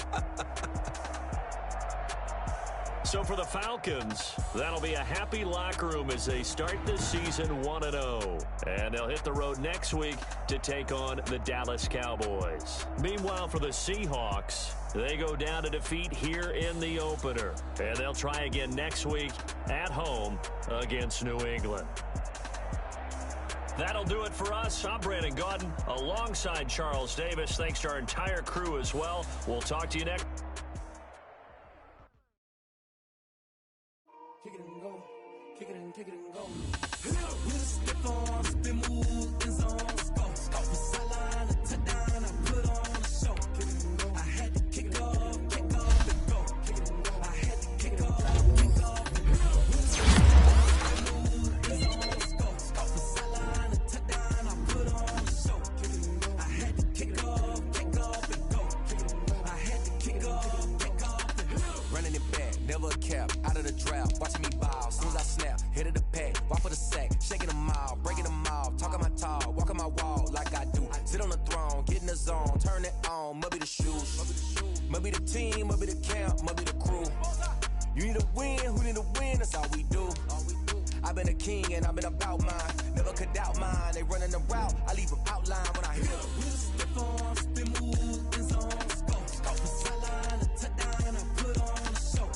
So for the Falcons, that'll be a happy locker room as they start this season 1-0. And they'll hit the road next week to take on the Dallas Cowboys. Meanwhile, for the Seahawks, they go down to defeat here in the opener. And they'll try again next week at home against New England. That'll do it for us. I'm Brandon Gaudin alongside Charles Davis. Thanks to our entire crew as well. We'll talk to you next. Kick it and go. Kick it and go. With a stiff arm, spin move, in zone, go. Off the sideline, a touchdown, I put on a show. Kick it and go. I had to kick off and go. Kick it and go. I had to kick off and go. With a stiff arm, spin move, in zone, go. Off the sideline, a touchdown, I put on a show. Kick it and go. I had to kick off and go. Kick it and go. I had to kick off and go. Running it back, never a cap, out of the draft, watching me bow, soon as I snap, hit of the pack, walk for the sack, shaking them out, breaking them out, talking my talk, walking my wall like I do, sit on the throne, get in the zone, turn it on, must be the shoes, must be the team, must be the camp, must be the crew, you need a win, who need a win, that's all we do, I've been a king and I've been about mine, never could doubt mine, they running the route, I leave them outline when I hit them. With a stiff arm, spin move, in zone, go, off the sideline, a touchdown, I put on a show,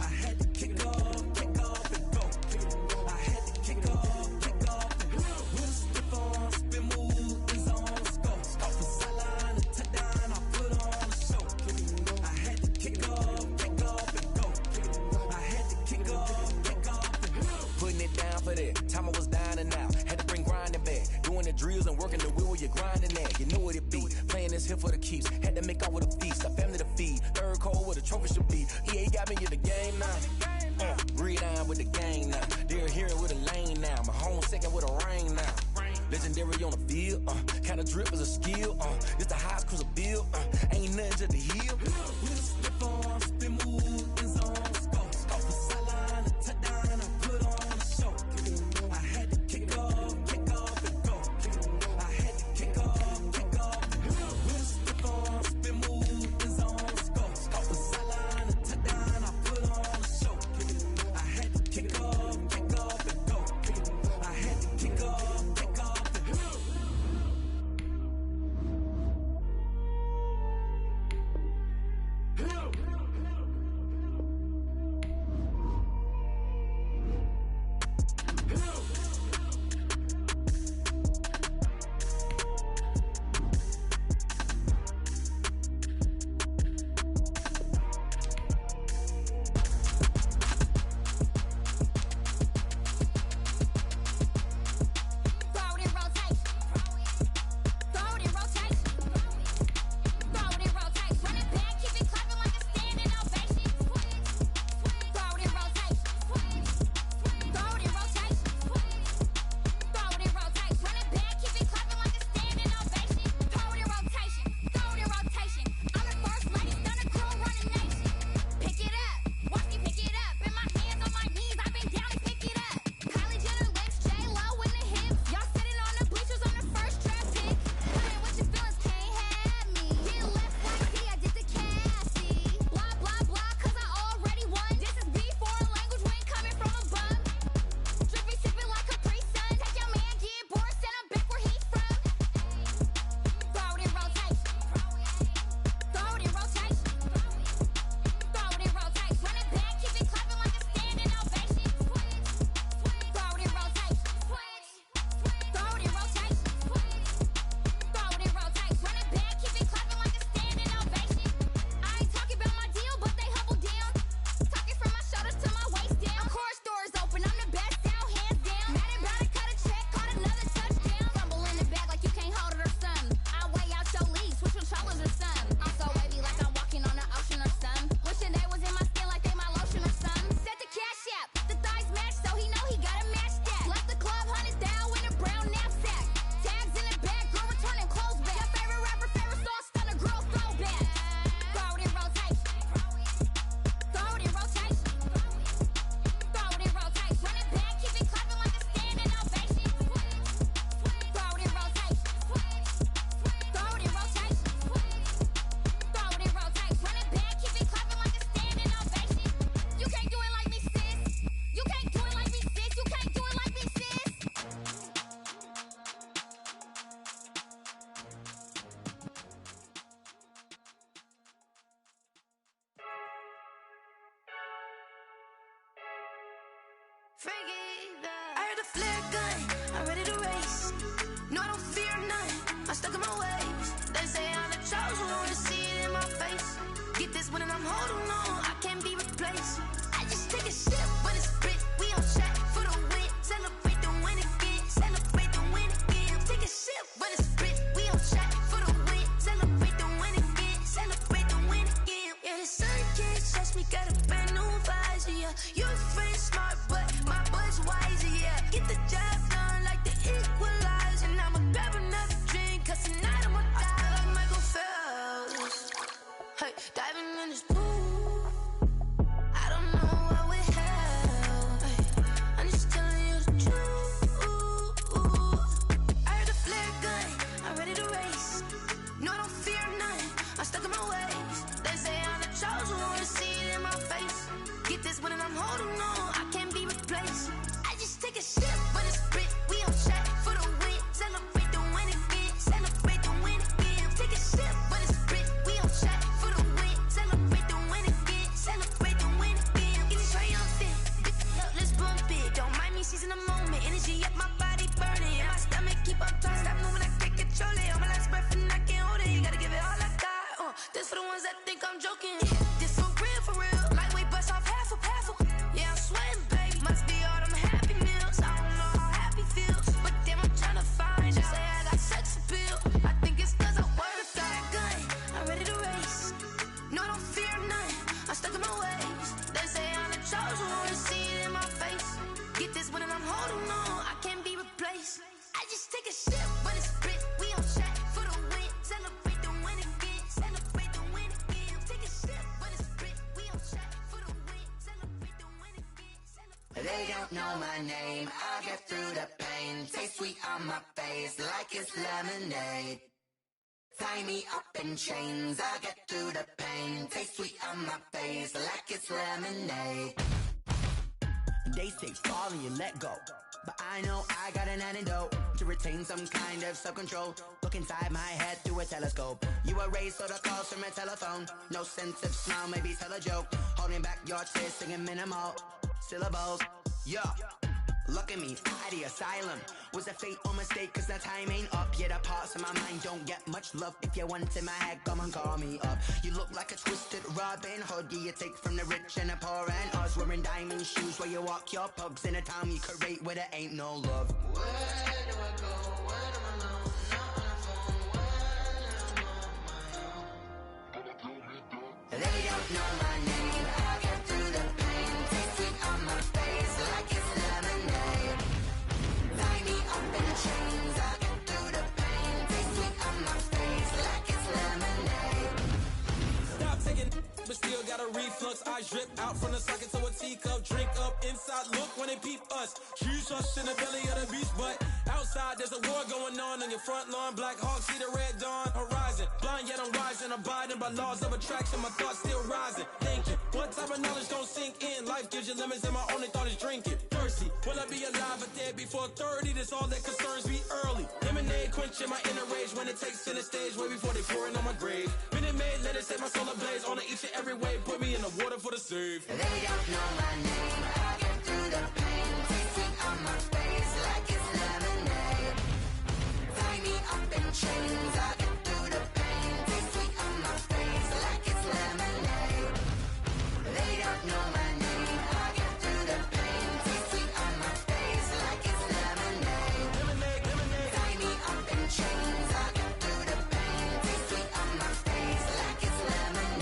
I had to kick off and go, I had to kick off and go, with a stiff arm, spin move, in zone, go, off the sideline, a touchdown, I put on a show, I had to kick off and go, I had to kick off and go, putting it down for that, time I was down and out, had to bring the drills and working the wheel where you're grinding at. You know what it be. Playing this here for the keeps. Had to make out with a feast. A family to feed. Third cold where the trophy should be. EA got me in the game now. Breed on with the gang now. They're here with a lane now. My home second with a rain now. Legendary on the field. Kinda drip is a skill. It's the highest cruiser bill. Ain't nothing to the hill. With a slip on, spin move, in zone, scope. Scope the sideline, a touchdown, I put on a show. I had to kick off and go. I had to kick off and go. With a slip on, spin move, in zone, scope. Scope the sideline, a touchdown, I put on a show. I had to kick off and go. I had to kick off and go. I heard the flare gun, I'm ready to race. No, I don't fear none, I'm stuck in my ways. They say I'm the chosen one, to see it in my face. Get this one and I'm holding on, I can't be replaced. I just take a sip, but it's spit, we on track for the win. Celebrate the win again, celebrate the win again. Take a sip, but it's spit, we on track for the win. Celebrate the win again, celebrate the win again. Yeah, the sun can't touch me, got a brand new visor, yeah. You're friend smart, but my boy's wiser, yeah. Get the job done like the equalizer. And I'ma grab another drink, cause tonight I'ma die like Michael Phelps. Hey, diving in this pool. don't know my name, I'll get through the pain. Taste sweet on my face like it's lemonade. Tie me up in chains, I'll get through the pain. Taste sweet on my face like it's lemonade. They say fall and you let go, but I know I got an antidote to retain some kind of self-control. Look inside my head through a telescope. You erase all the calls from a telephone. No sense of smile, maybe tell a joke. Holding back your tears, singing minimal syllables. Yeah, look at me, at the asylum. Was a fate or mistake, cause the time ain't up. Yeah, the parts of my mind don't get much love. If you want in my head, come and call me up. You look like a twisted Robin Hood. Yeah, you take from the rich and the poor and us. Wearing diamond shoes where you walk your pugs. In a town you create where there ain't no love. Where do I go when I'm alone? Not on the phone when I'm on my own. They don't know my name, I'll get through the pain. Taste sweet on my face like it's lemonade. Tie me up in chains, I'll get through the pain. Taste sweet on my face like it's lemonade. Stop taking, but still got a reflux. Eyes drip out from the socket to a teacup. Drink up inside, look when they peep us. Huge us in the belly of the beast, but outside there's a war going on your front lawn. Black Hawk, see the red dawn horizon. Blind yet I'm rising, abiding by laws of attraction. My thoughts still rising, thinking what type of knowledge gon' sink in? Life gives you limits and my only thought is drinking. Thirsty, will I be alive or dead before 30? That's all that concerns me early. Lemonade quenching my inner rage when it takes center stage way before they pour it on my grave. Minute Maid, let it set my soul ablaze on each and every way. Put me in the water for the save. They don't know my name, I'll get through the pain. Taste sweet on my face like it's lemonade. Tie me up in chains, I'll get through the pain. Taste sweet on my face like it's lemonade. They don't know my name, I'll get through the pain. Taste sweet on my face like it's lemonade. Tie me up in chains, I'll get through the pain. Taste sweet on my face like it's lemonade.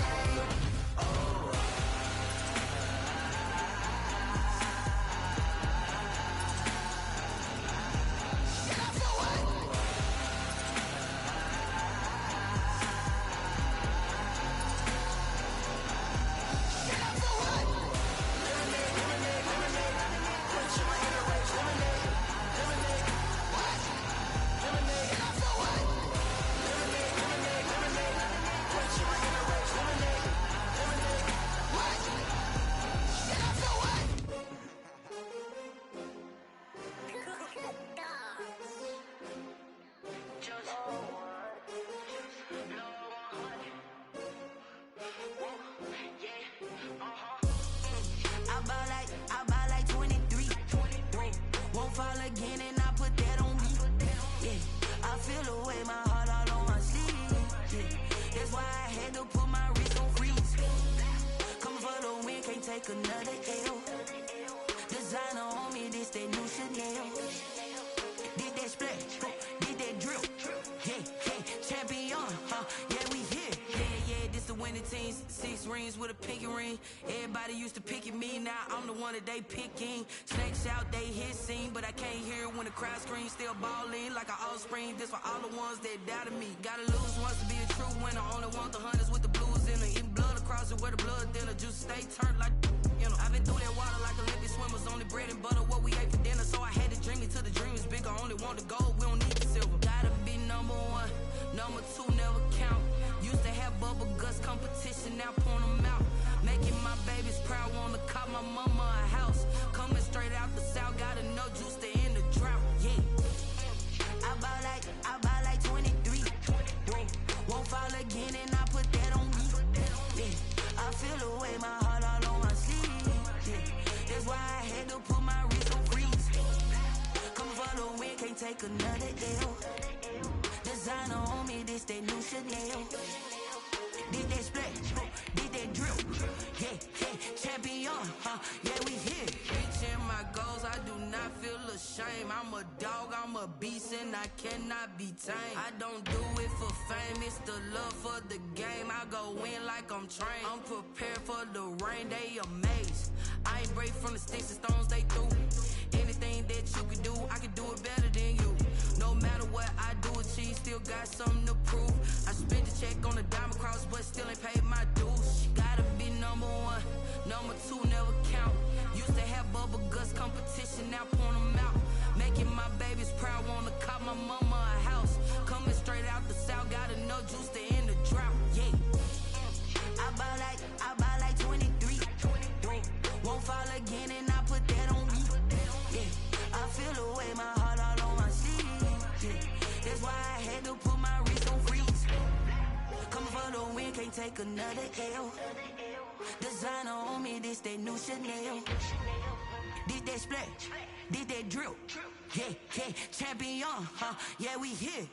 I buy like 23. Won't fall again and I put that on me. Yeah, I feel the way my heart all on my sleeve. Yeah, that's why I had to put my wrist on freeze. Coming for the win, can't take another L. Designer on me, this that new Chanel. Did that splash, did that drill. Yeah, champion, yeah, we here. Yeah, this the winning team. 6 rings with a pinky ring. Everybody used to pick at me, now I'm the one that they picking. Snakes out, they hit scene, but I can't hear it when the crowd screams. Still balling like an offspring. This for all the ones that doubted me. Gotta lose once to be a true winner. Only want the hunters with the blues in it. Eating blood across it where the blood thinner. Juice stay turned like, you know. I've been through that water like Olympic swimmers. Only bread and butter, what we ate for dinner. So I had to dream it till the dream is bigger. Only want the gold, we don't need the silver. Gotta be number 1, number 2 never count. Used to have bubble guts competition, now point them out. Making my babies proud, wanna cop my mama a house. Coming straight out the south, gotta know juice to end the drought. Yeah, I buy like 23. Won't fall again and I put that on me. Yeah, I feel the way my heart all on my sleeve. Yeah, that's why I had to put my wrist on freeze. Coming for the win, can't take another L. Designer on me, this that new Chanel. Did that splash, did that drill. Yeah, champion, yeah, we here. Reaching my goals, I do not feel ashamed. I'm a dog, I'm a beast, and I cannot be tamed. I don't do it for fame, it's the love for the game. I go in like I'm trained. I'm prepared for the rain, they amazed. I ain't brave from the sticks and stones they threw. Anything that you can do, I can do it better than you. No matter what I do, achieve, still got something to prove. I spent the check on the diamond cross, but still ain't paid my dues. Gotta be number 1, number 2 never count. Used to have bubble guts competition, now point them out. Making my babies proud, wanna cop my mama a house. Coming straight out the south, got enough juice to end the drought. Yeah. I buy like 23. Won't fall again and I put that on me. Yeah. I feel the way, my heart all on my sleeve. Yeah. That's why I had to put my wrist on freeze. Coming for the win, can't take another L. Designer on me, this that new Chanel. This that splash, this that drill. Yeah, yeah, champion, huh? Yeah, we here.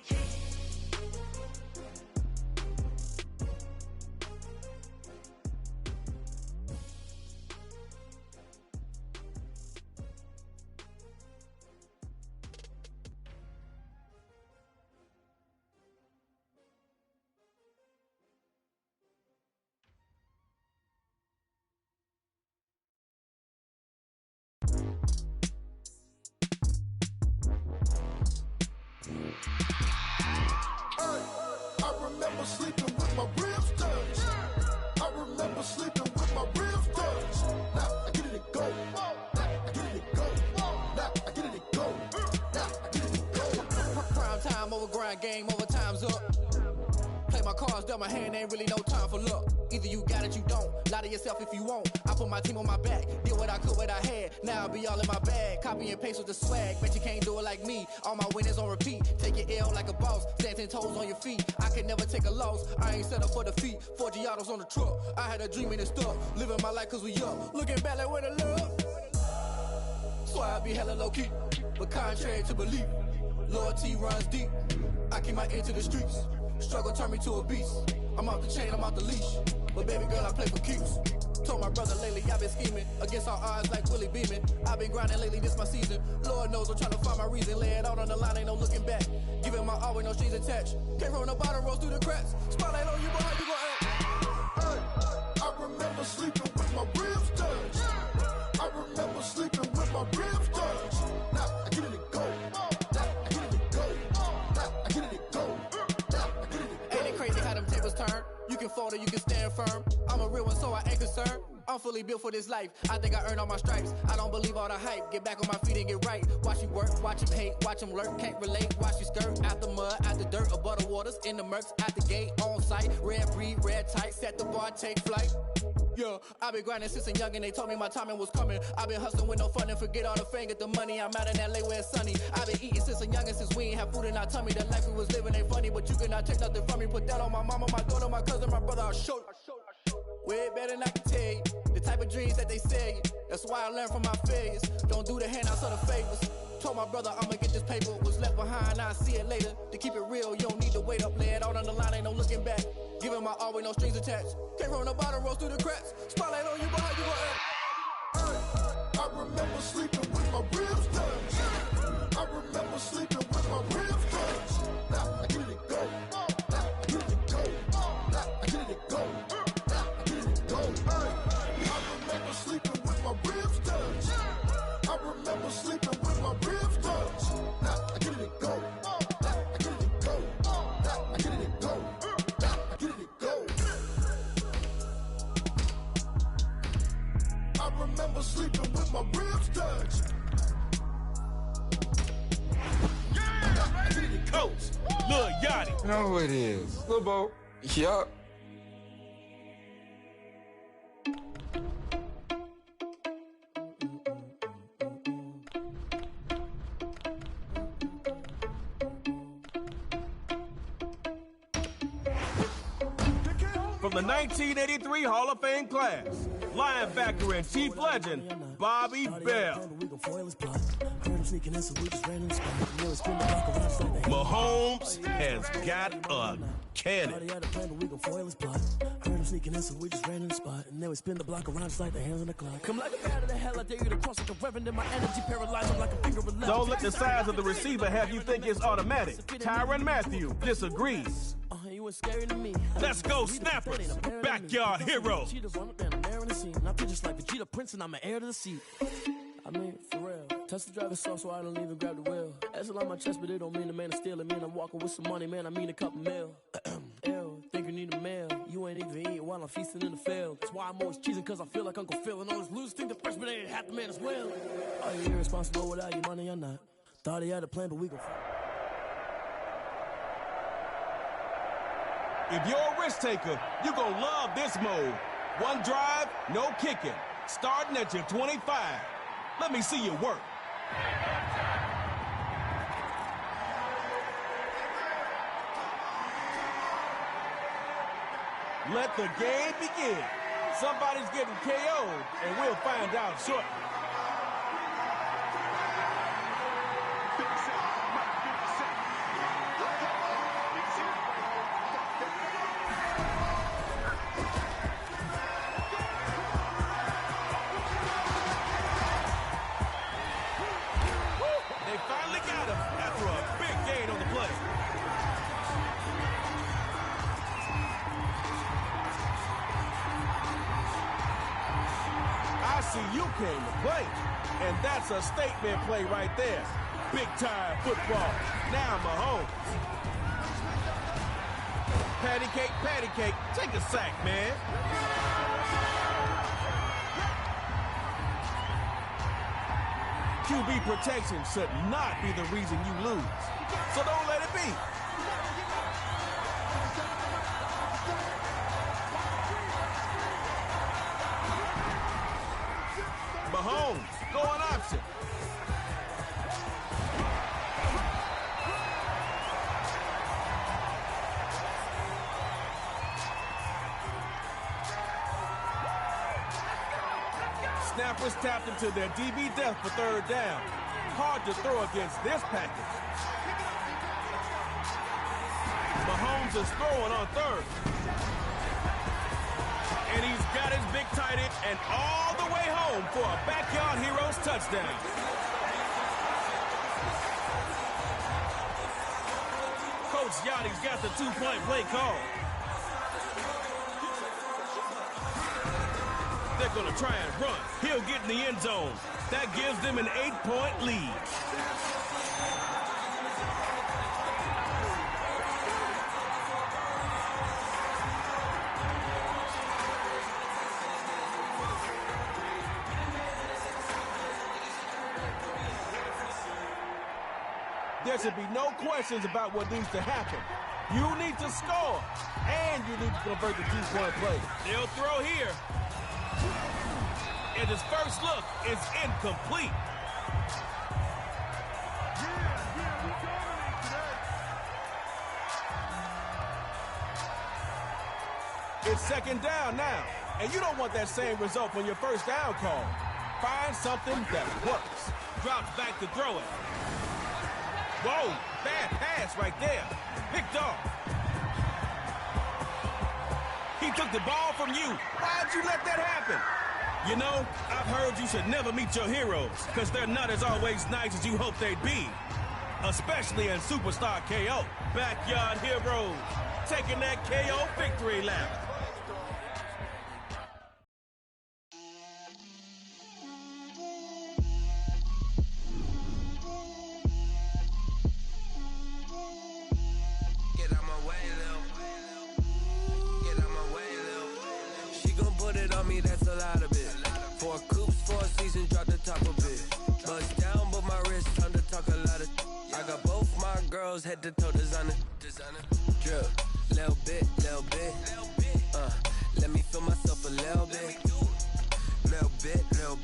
I remember sleeping with my ribs touched. I remember sleeping with my ribs touched. Now I get it go. Now I get it go. Now I get it go. Now I get it go. Prime time over grind game, over time's up. Play my cards, dealt my hand, ain't really no time for luck. Either you got it, you don't. Lie to yourself if you won't. I put my team on my back, did what I could, what I had. Now I'll be all in my bag. Copy and paste with the swag. Bet you can't do it like me. All my winners on repeat. Take your L like a boss. Stand 10 toes on your feet. I can never take a loss. I ain't set up for defeat. 4 Giottos on the truck. I had a dream and it stuck. Living my life cause we up. Looking back like where the love. So I be hella low key. But contrary to belief, loyalty runs deep. I keep my ear to the streets. Struggle turned me to a beast. I'm off the chain, I'm off the leash. But baby girl, I play for keeps. Told my brother lately, I've been scheming. Against all odds like Willie Beeman. I've been grinding lately, this my season. Lord knows I'm trying to find my reason. Lay it out on the line, ain't no looking back. Giving my all with no strings attached. Came from the bottom, rose through the cracks. Spotlight on you, boy, how you gon' act? Hey, I remember sleeping with my ribs touched. I remember sleeping with my ribs touched. Now I get it go. Now I get it go. Now I get it go. Now I get it go. Ain't it crazy how them tables turn? You can fold or you can stand firm. I'm a real one, so I ain't concerned. I'm fully built for this life. I think I earned all my stripes. I don't believe all the hype. Get back on my feet and get right. Watch you work, watch him hate, watch him lurk. Can't relate, watch you skirt. Out the mud, out the dirt, above the waters, in the murks, at the gate, on site. Red breed, red tight, set the bar, take flight. Yeah, I been grinding since a youngin', they told me my timing was coming. I been hustling with no fun and forget all the fame, get the money. I'm out in LA where it's sunny. I been eating since a youngin', since we ain't have food in our tummy. The life we was living ain't funny, but you cannot take nothing from me. Put that on my mama, my daughter, my cousin, my brother, I'll show you. Way better than I can tell you. The type of dreams that they sell you. That's why I learned from my failures. Don't do the handouts or the favors. Told my brother I'ma get this paper. Was left behind, I'll see it later. To keep it real, you don't need to wait up. Lay it out on the line, ain't no looking back. Giving my all with no strings attached. Came from the bottom, rose through the cracks. Spotlight on you, but how you gon' act? I remember sleeping with my ribs touched. I remember sleeping with my ribs touched. Now I get it go. Now I get it go. Now I get it go. Now I get it go. I remember sleeping with my ribs touched. I remember sleeping with my ribs touched. Now I get it go. Now I get it go. Now I get it go. Now I get it go. I remember sleeping with my ribs touched. Coach, Lil Yachty. You know who it is. Lil Bo. Yup. From the 1983 Hall of Fame class, linebacker and chief legend, Bobby Bell. Mahomes has got a cannon. Don't let the size of the receiver have you think it's automatic. Tyrann Mathieu disagrees. Let's go, Snappers. Backyard heroes. I mean, for real. Touch the driver's sauce so I don't even grab the wheel. That's a lot on my chest, but it don't mean the man to steal it. Mean I'm walking with some money, man. I mean a couple mil. Ew, think you need a mail. You ain't even eating while I'm feasting in the field. That's why I'm always cheesing, cause I feel like Uncle Phil. And all those losers think the freshman ain't half the man as well. Are you irresponsible without your money or not? Thought he had a plan, but we gon' If you're a risk taker, you're going to love this mode. One drive, no kicking. Starting at your 25. Let me see you work. Let the game begin. Somebody's getting KO'd, and we'll find out shortly. They finally got him after a big gain on the play. I see you came to play, and that's a statement play right there. Big-time football. Now Mahomes. Patty cake, take a sack, man. QB protection should not be the reason you lose, so don't let it be. Mahomes, going option. Snappers tapped into their DB depth for third down. Hard to throw against this package. Mahomes is throwing on third. And he's got his big tight end and all the way home for a Backyard Heroes touchdown. Coach Yachty's got the two-point play call. They're going to try and run. He'll get in the end zone. That gives them an 8-point lead. There should be no questions about what needs to happen. You need to score, and you need to convert the two-point play. They'll throw here. And his first look is incomplete. It's second down now, and you don't want that same result on your first down call. Find something that works. Drops back to throw it. Whoa, bad pass right there. Picked off. He took the ball from you. Why'd you let that happen? You know, I've heard you should never meet your heroes, because they're not as always nice as you hope they'd be. Especially in Superstar KO. Backyard Heroes, taking that KO victory lap. Get out my way, Lil. Get out my way, Lil. She gon' put it on me, that's a lot of it. 4 coops, 4 seasons, drop the top of it. Bust down, but my wrist, time to talk a lot of. I got both my girls head to toe designer. Drip, little bit. Let me feel myself a little bit. Little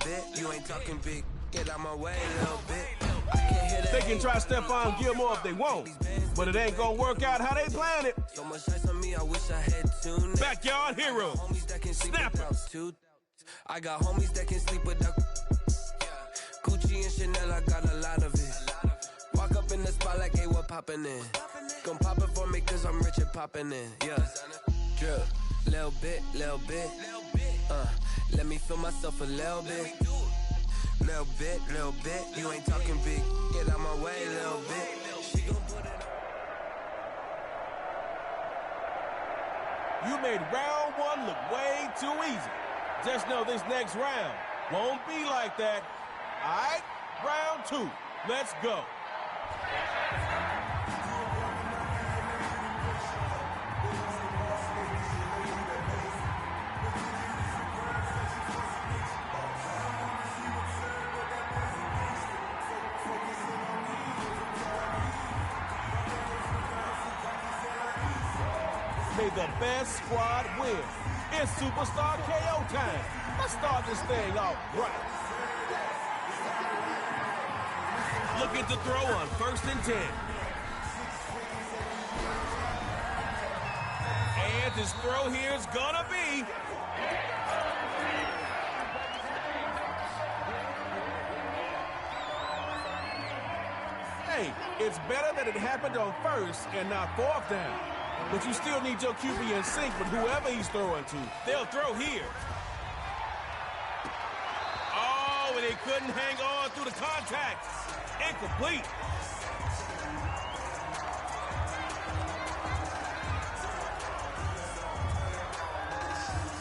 bit. You ain't talking big. Get out my way, little bit. I can't hear that. They can try Stephon Gilmore if they want, but it ain't gonna work out how they planned it. So much ice on me, I wish I had 2 Backyard Heroes. Snapper. I got homies that can sleep without Gucci and Chanel, I got a lot of it. Walk up in the spot like, hey, what poppin' in? Gon' pop it for me cause I'm rich and poppin' in. Yeah, drip, little bit. Let me feel myself a little bit. Little bit. You ain't talking big. Get out my way, little bit. She gon' put it on. You made round 1 look way too easy. Just know this next round won't be like that. All right, round 2. Let's go. May the best squad win. It's Superstar KO time. Let's start this thing off right. Looking to throw on 1st and 10. And his throw here is gonna be... Hey, it's better that it happened on 1st and not 4th down. But you still need your QB in sync with whoever he's throwing to. They'll throw here. Oh, and they couldn't hang on through the contact. Incomplete.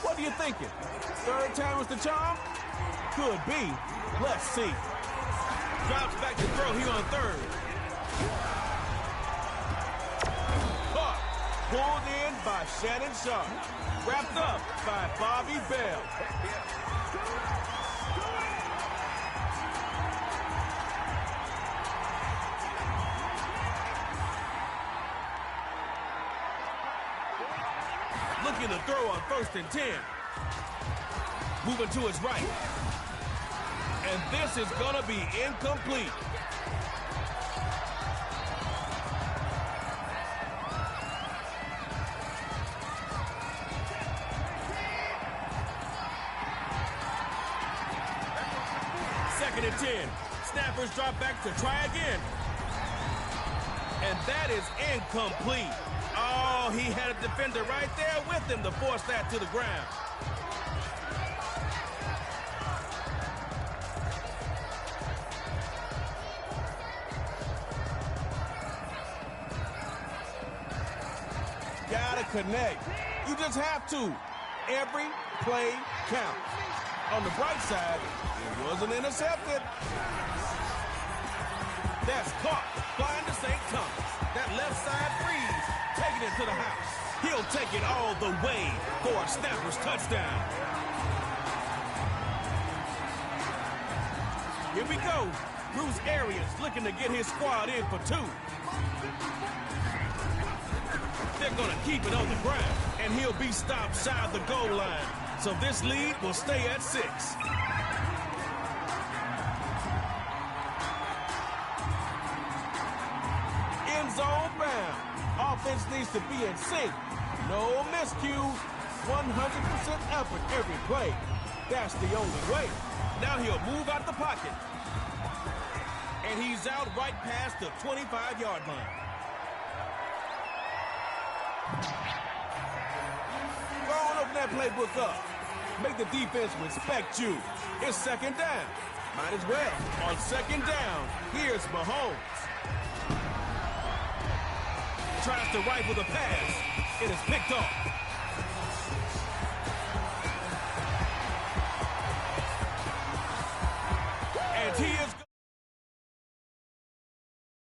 What are you thinking? 3rd time was the charm? Could be. Let's see. Drops back to throw here on 3rd. Caught. Pulled in by Shannon Sharp. Wrapped up by Bobby Bell. Looking to throw on 1st and 10. Moving to his right. And this is going to be incomplete. Second and 10. Snappers drop back to try again. And that is incomplete. Oh, he had a defender right there with him to force that to the ground. Gotta connect. You just have to. Every play counts. On the bright side, it wasn't intercepted. That's caught. Flying to St. Thomas. That left side freeze. Taking it to the house. He'll take it all the way for a Snappers touchdown. Here we go. Bruce Arians looking to get his squad in for 2. They're going to keep it on the ground, and he'll be stopped shy of the goal line. So this lead will stay at 6. End zone bound. Offense needs to be in sync. No miscues. 100% effort every play. That's the only way. Now he'll move out the pocket. And he's out right past the 25-yard line. Go on, open that playbook up. Make the defense respect you. It's 2nd down. Might as well. On 2nd down, here's Mahomes. Tries to rifle the pass. It is picked off.